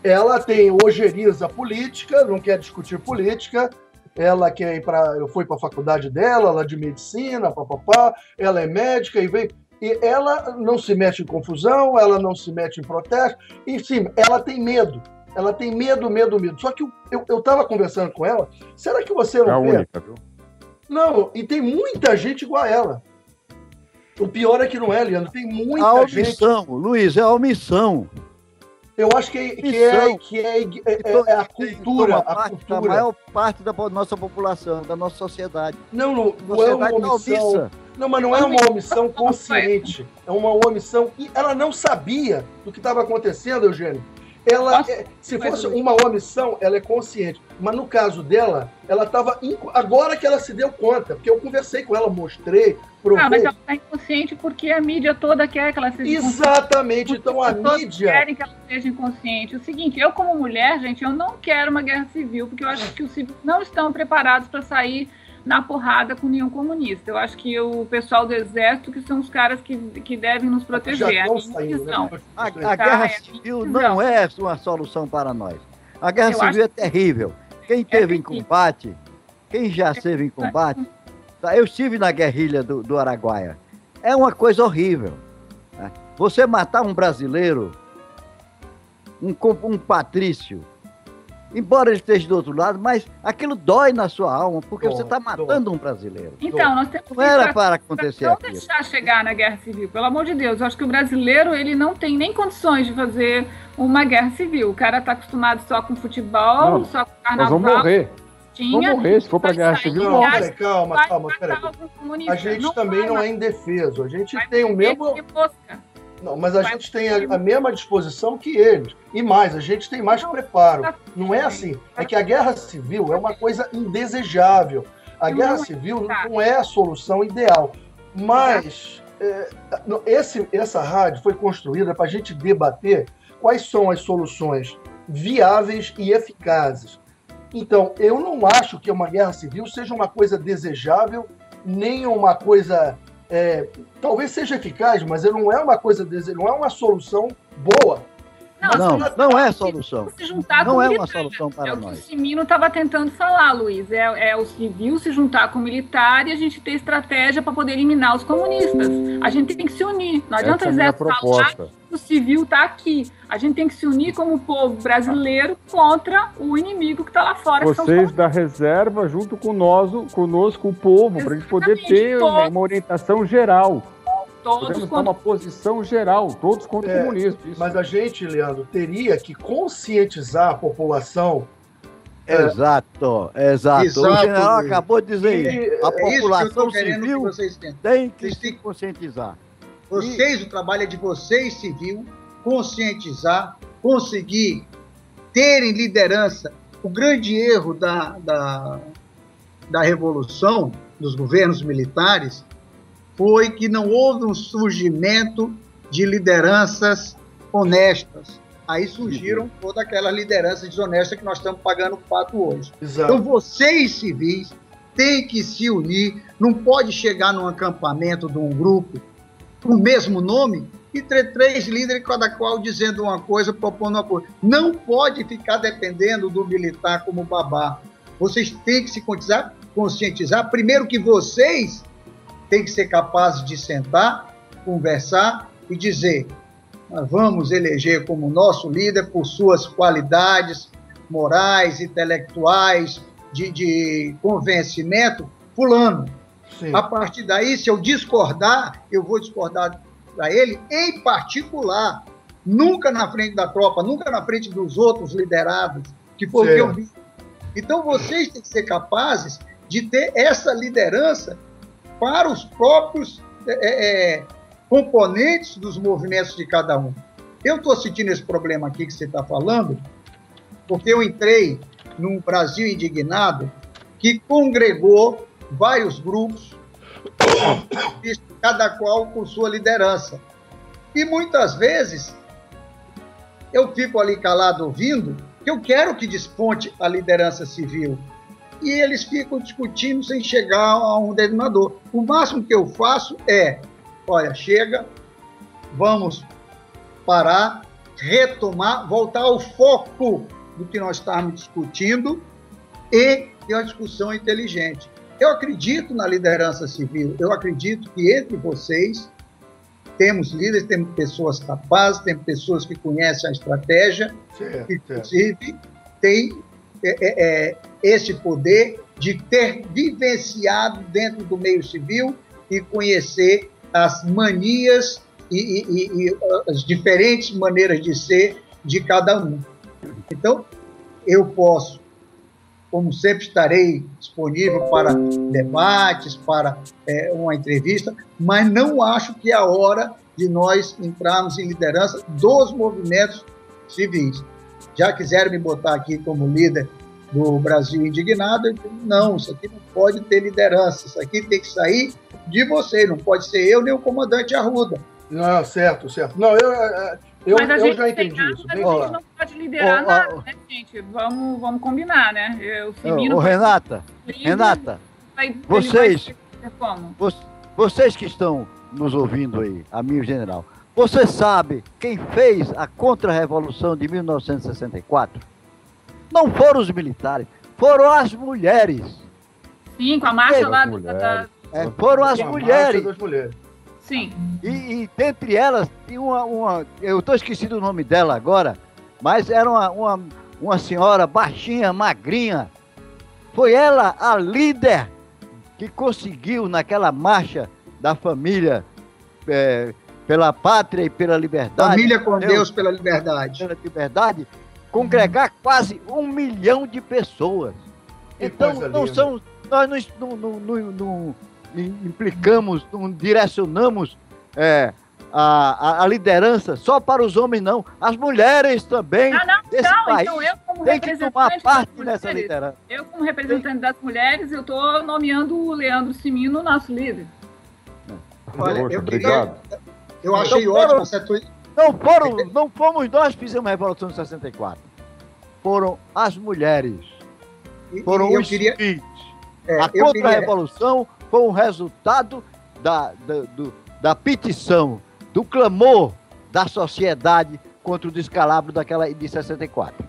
Ela tem ojeriza política, não quer discutir política. Ela quer ir eu fui para a faculdade dela, ela de medicina, papapá, ela é médica e ela não se mete em confusão, ela não se mete em protesto, enfim, ela tem medo. Ela tem medo. Só que eu estava conversando com ela, será que você não vê? Única, viu? Não, e tem muita gente igual a ela. O pior é que não é, Leandro, tem muita gente... A omissão, Luiz, é a omissão. Eu acho que é a cultura. A maior parte da nossa população, da nossa sociedade. Não é uma omissão. Não, mas não é uma omissão consciente. É uma omissão. E ela não sabia do que estava acontecendo, Eugênio. Se fosse uma omissão, ela é consciente. Mas no caso dela, ela estava. Agora que ela se deu conta, porque eu conversei com ela, mostrei, provei. Mas ela está inconsciente porque a mídia toda quer que ela seja inconsciente. Exatamente, então a mídia. Querem que ela seja inconsciente. O seguinte, eu como mulher, gente, eu não quero uma guerra civil, porque eu acho que os civis não estão preparados para sair na porrada com nenhum comunista. Eu acho que o pessoal do Exército que são os caras que devem nos proteger. A guerra civil não é uma solução para nós. A guerra civil é terrível. Quem teve em combate, quem já esteve em combate, eu estive na guerrilha do Araguaia. É uma coisa horrível. Você matar um brasileiro, um patrício, embora ele esteja do outro lado, mas aquilo dói na sua alma, porque você está matando um brasileiro. Então, nós temos que... Não era para acontecer não aquilo. Deixar chegar na guerra civil, pelo amor de Deus. Eu acho que o brasileiro, ele não tem nem condições de fazer uma guerra civil. O cara está acostumado só com futebol, só com carnaval. Nós vamos morrer. Vamos morrer, se for para guerra civil, não. Calma, peraí. A gente também não é indefeso. A gente tem o mesmo... Não, mas a gente tem a mesma disposição que eles. E mais, a gente tem mais preparo. Não é assim. É que a guerra civil é uma coisa indesejável. A guerra civil não é a solução ideal. Mas essa rádio foi construída para a gente debater quais são as soluções viáveis e eficazes. Então, eu não acho que uma guerra civil seja uma coisa desejável, nem uma coisa... talvez seja eficaz, mas não é uma coisa, não é uma solução boa. Não é solução. Não é uma solução para nós. É o que o Cimino estava tentando falar, Luiz. É o civil se juntar com o militar e a gente ter estratégia para poder eliminar os comunistas. A gente tem que se unir. Não adianta o exército falar que o civil está aqui. A gente tem que se unir como povo brasileiro contra o inimigo que está lá fora. Vocês da reserva junto conosco, o povo, para a gente poder ter uma orientação geral. Podemos tomar uma posição geral, todos contra o comunismo. Mas a gente, Leandro, teria que conscientizar a população. Exato. O general acabou de dizer isso. A população civil tem que se conscientizar. O trabalho é de vocês, civil, conscientizar, conseguir terem liderança. O grande erro da Revolução, dos governos militares, foi que não houve um surgimento de lideranças honestas. Aí surgiram toda aquela liderança desonesta que nós estamos pagando o pato hoje. Exato. Então vocês, civis, têm que se unir. Não pode chegar num acampamento de um grupo com o mesmo nome e ter 3 líderes, cada qual dizendo uma coisa, propondo uma coisa. Não pode ficar dependendo do militar como babá. Vocês têm que se conscientizar. Primeiro que vocês têm que ser capazes de sentar, conversar e dizer: nós vamos eleger como nosso líder por suas qualidades morais, intelectuais, de convencimento, fulano. Sim. A partir daí, se eu discordar, eu vou discordar para ele, em particular, nunca na frente da tropa, nunca na frente dos outros liderados, que foi o que eu vi. Então, vocês têm que ser capazes de ter essa liderança para os próprios componentes dos movimentos de cada um. Eu estou sentindo esse problema aqui que você está falando, porque eu entrei num Brasil Indignado que congregou vários grupos, cada qual com sua liderança. E muitas vezes eu fico ali calado ouvindo, que eu quero que desponte a liderança civil. E eles ficam discutindo sem chegar a um denominador. O máximo que eu faço é, olha, chega, vamos parar, retomar, voltar ao foco do que nós estamos discutindo e ter uma discussão inteligente. Eu acredito na liderança civil, eu acredito que entre vocês temos líderes, temos pessoas capazes, temos pessoas que conhecem a estratégia, que, inclusive, tem esse poder de ter vivenciado dentro do meio civil e conhecer as manias e as diferentes maneiras de ser de cada um. Então, eu posso, como sempre, estarei disponível para debates, para uma entrevista, mas não acho que é a hora de nós entrarmos em liderança dos movimentos civis. Já quiseram me botar aqui como líder do Brasil Indignado, eu digo, não, isso aqui não pode ter liderança, isso aqui tem que sair de você, não pode ser eu nem o comandante Arruda. Não, certo. Não, eu já entendi isso. A gente não pode liderar nada, né, gente? Vamos combinar, né? Renata, vocês que estão nos ouvindo aí, amigo general, você sabe quem fez a contra-revolução de 1964? Não foram os militares, foram as mulheres. Sim, com a marcha lá foram as mulheres. Sim. E dentre elas, tinha eu estou esquecido o nome dela agora, mas era uma senhora baixinha, magrinha. Foi ela a líder que conseguiu, naquela marcha da família, pela pátria e pela liberdade. Família com Deus pela liberdade. Pela liberdade, congregar quase 1 milhão de pessoas. Então, nós não implicamos, não direcionamos a liderança só para os homens, não. As mulheres também desse país então eu, como têm que tomar parte nessa liderança. Eu, como representante das mulheres, eu estou nomeando o Leandro Simino, nosso líder. Olha, obrigado. Eu achei ótimo essa tua... Não fomos nós que fizemos a Revolução de 64. Foram as mulheres. Foram os civis. A contra-revolução foi um resultado da petição, do clamor da sociedade contra o descalabro de 64.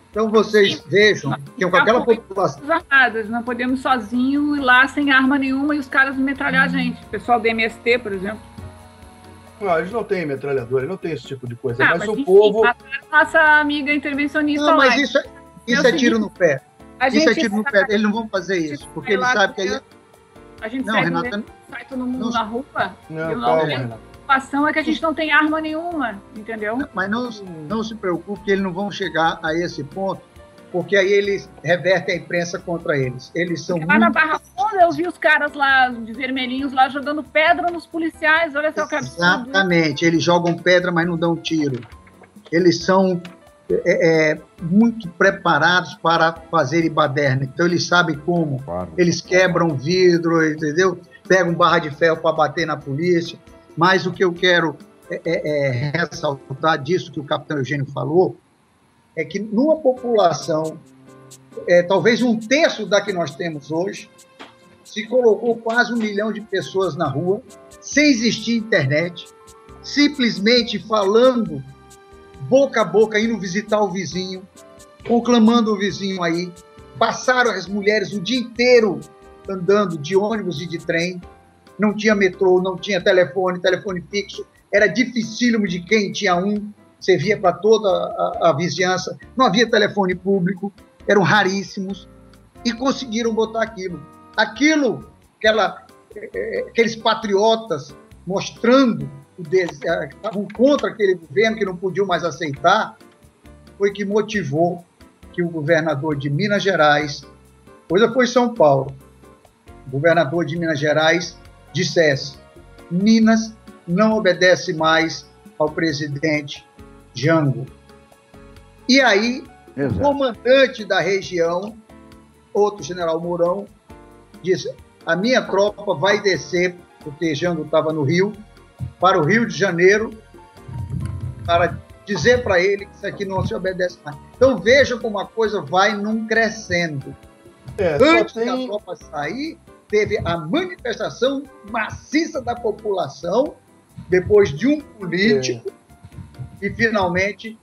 Então vocês vejam que com aquela população... Armadas, não podemos sozinhos ir lá sem arma nenhuma e os caras metralhar a gente. O pessoal do MST, por exemplo. Não, eles não têm metralhadora, eles não têm esse tipo de coisa. Mas o povo... Nossa amiga intervencionista não, mas isso é tiro no pé. Isso é tiro no pé. Eles não vão fazer isso, porque eles sabem que aí... A gente sai todo mundo na rua. Calma, Renata. A situação é que a gente não tem arma nenhuma, entendeu? Mas não se preocupe que eles não vão chegar a esse ponto, porque aí eles revertem a imprensa contra eles. Eles são lá na Barra Funda eu vi os caras lá, de vermelhinhos, lá jogando pedra nos policiais. Olha só que absurdo. Exatamente, eles jogam pedra, mas não dão tiro. Eles são muito preparados para fazer baderna. Então eles sabem como. Claro. Eles quebram vidro, entendeu? Pegam barra de ferro para bater na polícia. Mas o que eu quero ressaltar disso que o capitão Eugênio falou é que numa população, talvez 1/3 da que nós temos hoje, se colocou quase 1 milhão de pessoas na rua, sem existir internet, simplesmente falando boca a boca, indo visitar o vizinho, conclamando o vizinho aí. Passaram as mulheres o dia inteiro andando de ônibus e de trem, não tinha metrô, não tinha telefone fixo, era dificílimo de quem tinha um, você via para toda a vizinhança, não havia telefone público, eram raríssimos, e conseguiram botar aqueles patriotas mostrando estavam contra aquele governo, que não podiam mais aceitar, foi que motivou que o governador de Minas Gerais, coisa foi São Paulo, o governador de Minas Gerais dissesse: Minas não obedece mais ao presidente Jango. E aí, o comandante da região, outro general Mourão, disse: a minha tropa vai descer, porque Jango estava no Rio, para o Rio de Janeiro, para dizer para ele que isso aqui não se obedece mais. Então veja como a coisa vai num crescendo. Antes da tropa sair, teve a manifestação maciça da população, depois de um político, e finalmente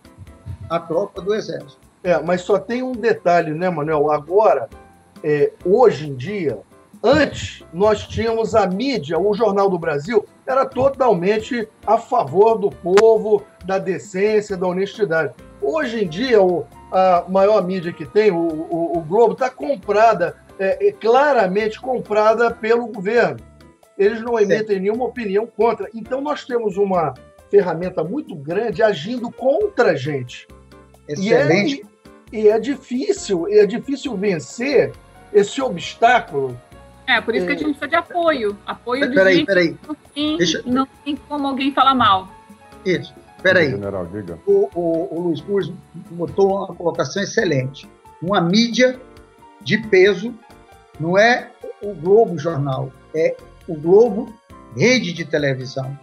a tropa do Exército. Mas só tem um detalhe, né, Manuel? Agora, hoje em dia, antes nós tínhamos a mídia, o Jornal do Brasil, era totalmente a favor do povo, da decência, da honestidade. Hoje em dia, a maior mídia que tem, o Globo, está comprada, claramente comprada pelo governo. Eles não emitem nenhuma opinião contra. Então, nós temos uma ferramenta muito grande agindo contra a gente. Excelente. E é difícil vencer esse obstáculo. Por isso que a gente precisa de apoio. Apoio de gente. Peraí. Não tem como alguém falar mal. Isso. Peraí. General, diga. O Luiz Cruz botou uma colocação excelente. Uma mídia de peso não é o Globo Jornal, é o Globo Rede de Televisão.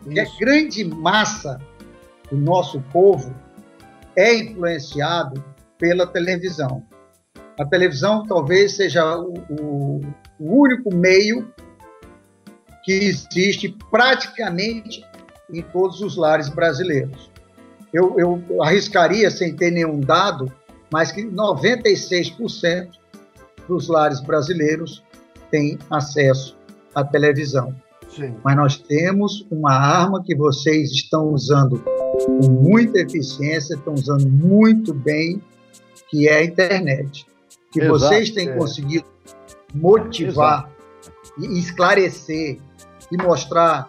E a grande massa do nosso povo é influenciado pela televisão. A televisão talvez seja o único meio que existe praticamente em todos os lares brasileiros. Eu arriscaria, sem ter nenhum dado, mas que 96% dos lares brasileiros têm acesso à televisão. Sim. Mas nós temos uma arma que vocês estão usando com muita eficiência, estão usando muito bem, que é a internet. Que vocês têm conseguido motivar e esclarecer e mostrar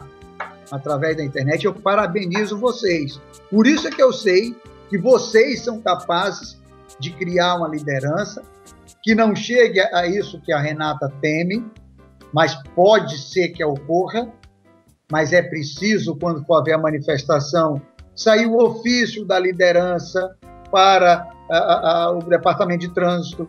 através da internet. Eu parabenizo vocês. Por isso é que eu sei que vocês são capazes de criar uma liderança que não chegue a isso que a Renata teme, mas pode ser que ocorra, mas é preciso, quando for haver a manifestação, sair o ofício da liderança para o Departamento de Trânsito,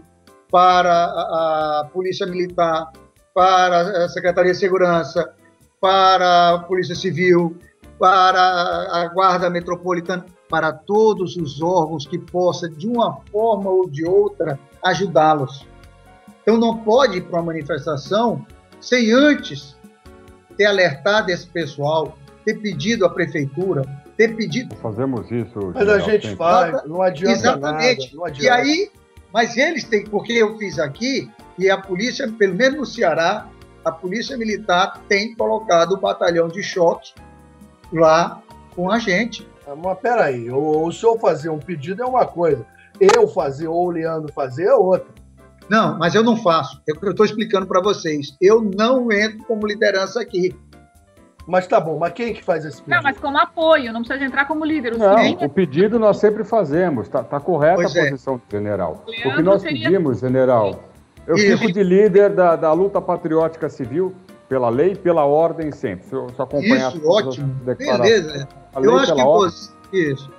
para a Polícia Militar, para a Secretaria de Segurança, para a Polícia Civil, para a Guarda Metropolitana, para todos os órgãos que possam, de uma forma ou de outra, ajudá-los. Então não pode ir para uma manifestação sem antes ter alertado esse pessoal, ter pedido à prefeitura, ter pedido... Fazemos isso. Mas a gente faz, não adianta exatamente. Nada. Não adianta. E aí, mas eles têm, porque eu fiz aqui, e a polícia, pelo menos no Ceará, a Polícia Militar tem colocado o batalhão de choque lá com a gente. Mas peraí, o senhor fazer um pedido é uma coisa, eu fazer ou o Leandro fazer é outra. Não, mas eu não faço. Eu estou explicando para vocês. Eu não entro como liderança aqui. Mas tá bom, mas quem é que faz esse pedido? Não, mas como apoio, não precisa entrar como líder. O pedido nós sempre fazemos, tá correta a posição do general. O que nós pedimos, general, eu fico de líder da luta patriótica civil, pela lei, pela ordem sempre. Se eu acompanhar isso, ótimo. Beleza. Eu acho que você... Isso.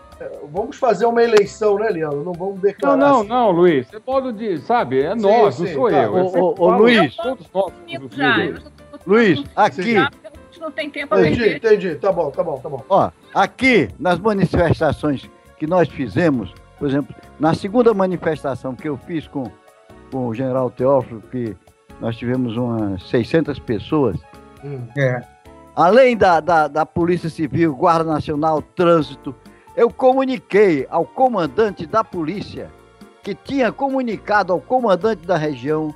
Vamos fazer uma eleição, né, Leandro? Não vamos declarar. Não, Luiz. Você pode, sabe, é nós, não sou eu. Ô, Luiz. Luiz, aqui... não tem tempo a perder. Entendi. Tá bom. Ó, aqui, nas manifestações que nós fizemos, por exemplo, na segunda manifestação que eu fiz com o general Teófilo, que nós tivemos umas 600 pessoas, além da Polícia Civil, Guarda Nacional, Trânsito, eu comuniquei ao comandante da polícia, que tinha comunicado ao comandante da região,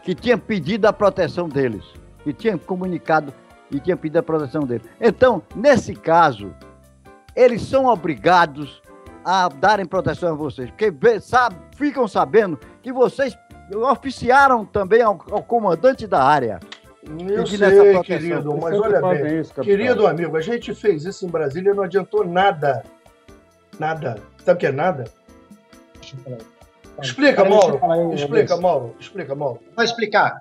que tinha pedido a proteção deles. Que tinha comunicado e tinha pedido a proteção deles. Então, nesse caso, eles são obrigados a darem proteção a vocês, porque ficam sabendo que vocês oficiaram também ao comandante da área. Eu sei, querido, mas olha bem, querido amigo, a gente fez isso em Brasília e não adiantou nada. Nada. Sabe o que é nada? Explica, Mauro. Explica, Mauro. Vou explicar.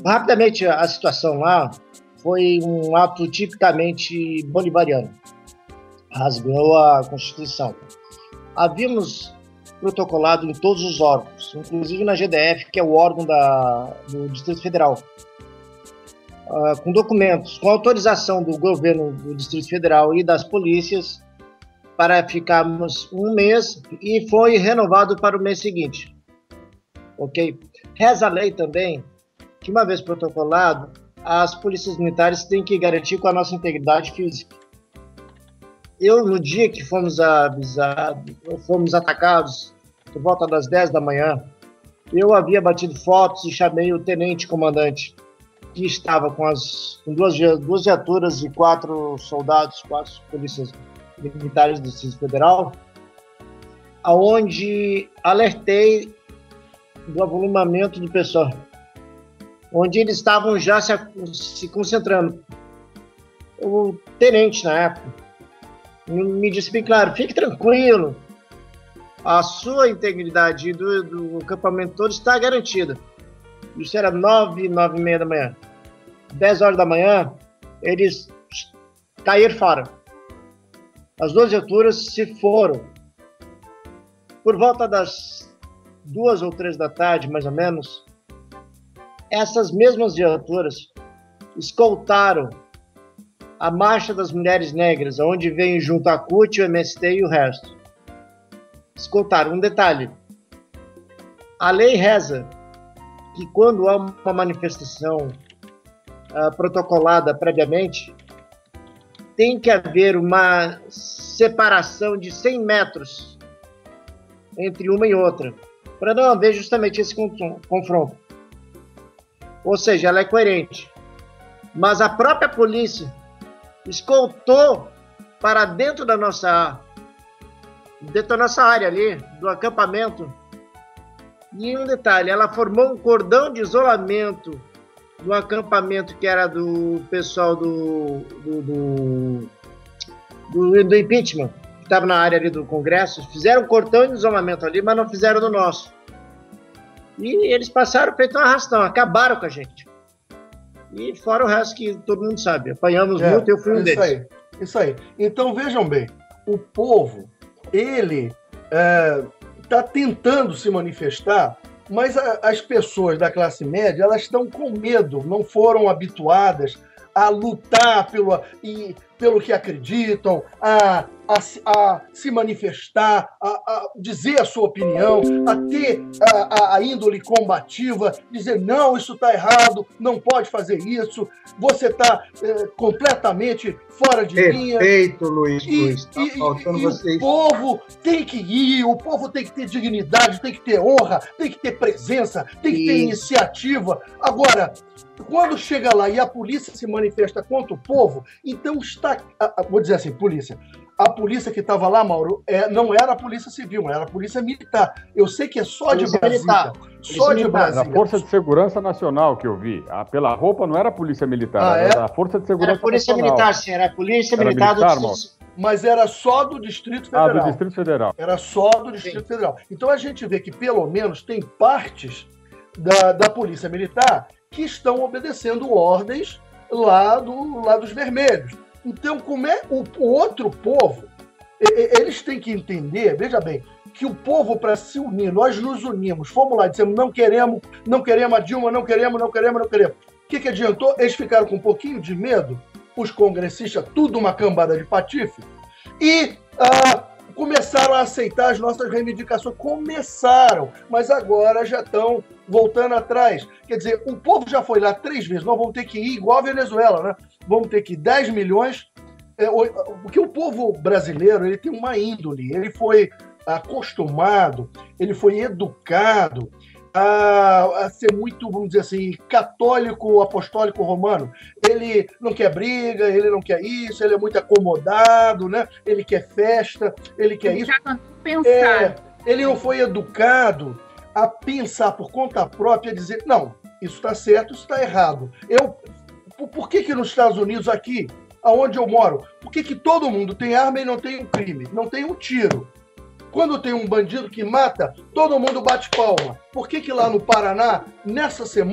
Rapidamente, a situação lá foi um ato tipicamente bolivariano. Rasgou a Constituição. Havíamos protocolado em todos os órgãos, inclusive na GDF, que é o órgão do Distrito Federal, com documentos, com autorização do governo do Distrito Federal e das polícias, para ficarmos um mês, e foi renovado para o mês seguinte. Ok? Reza a lei também que, uma vez protocolado, as polícias militares têm que garantir com a nossa integridade física. Eu, no dia que fomos atacados, por volta das 10 da manhã, eu havia batido fotos e chamei o tenente-comandante, que estava com duas viaturas e 4 soldados, 4 polícias militares do Distrito Federal, aonde alertei do avolumamento do pessoal, onde eles estavam já se concentrando. O tenente, na época, me disse bem claro: fique tranquilo, a sua integridade do acampamento todo está garantida. Isso era 9h30 da manhã. 10 horas da manhã, eles caíram fora. As 2 viaturas se foram. Por volta das 2 ou 3 da tarde, mais ou menos, essas mesmas viaturas escoltaram a Marcha das Mulheres Negras, onde vem junto a CUT, o MST e o resto. Escoltaram. Um detalhe: a lei reza que quando há uma manifestação protocolada previamente, tem que haver uma separação de 100 metros entre uma e outra, para não haver justamente esse confronto. Ou seja, ela é coerente. Mas a própria polícia escoltou para dentro da nossa área ali, do acampamento. E um detalhe, ela formou um cordão de isolamento do acampamento que era do pessoal do impeachment, que estava na área ali do Congresso. Fizeram um cordão de isolamento ali, mas não fizeram no nosso. E eles passaram feito um arrastão, acabaram com a gente. E fora o resto que todo mundo sabe. Apanhamos muito, eu fui um deles. Isso aí. Então, vejam bem, o povo, ele está tentando se manifestar, mas as pessoas da classe média, elas estão com medo, não foram habituadas a lutar pelo que acreditam, a se manifestar, a dizer a sua opinião, a ter a índole combativa, dizer: não, isso está errado, não pode fazer isso, você está completamente fora de linha. Perfeito, Luiz. Está faltando vocês. O povo tem que ir, o povo tem que ter dignidade, tem que ter honra, tem que ter presença, tem que ter iniciativa. Agora, quando chega lá e a polícia se manifesta contra o povo, então está... Vou dizer assim, polícia. A polícia que estava lá, Mauro, não era a polícia civil, era a polícia militar. Eu sei que é só de Brasília. Só de Brasília. Era a Força de Segurança Nacional que eu vi. Pela roupa não era a Polícia Militar, era a Força de Segurança Nacional. Era a Polícia Militar, sim. Era a Polícia Militar do Distrito. Mas era só do Distrito Federal. Do Distrito Federal. Era só do Distrito Federal. Então a gente vê que, pelo menos, tem partes da Polícia Militar que estão obedecendo ordens lá dos vermelhos. Então, como é o outro povo, eles têm que entender, veja bem, que o povo, para se unir, nós nos unimos, fomos lá e dissemos: não queremos a Dilma, não queremos. O que adiantou? Eles ficaram com um pouquinho de medo, os congressistas, tudo uma cambada de patife, e começaram a aceitar as nossas reivindicações. Começaram, mas agora já estão voltando atrás. Quer dizer, o povo já foi lá 3 vezes, nós vamos ter que ir igual a Venezuela, né? Vamos ter que ir 10 milhões. Porque o povo brasileiro, ele tem uma índole, ele foi acostumado, ele foi educado a ser muito, vamos dizer assim, católico, apostólico romano. Ele não quer briga, ele não quer isso, ele é muito acomodado, né? Ele quer festa, ele quer isso. Pensar. Ele não foi educado a pensar por conta própria, dizer, não, isso está certo, isso está errado. Por que nos Estados Unidos, aqui, aonde eu moro, por que todo mundo tem arma e não tem um crime, não tem um tiro? Quando tem um bandido que mata, todo mundo bate palma. Por que lá no Paraná, nessa semana,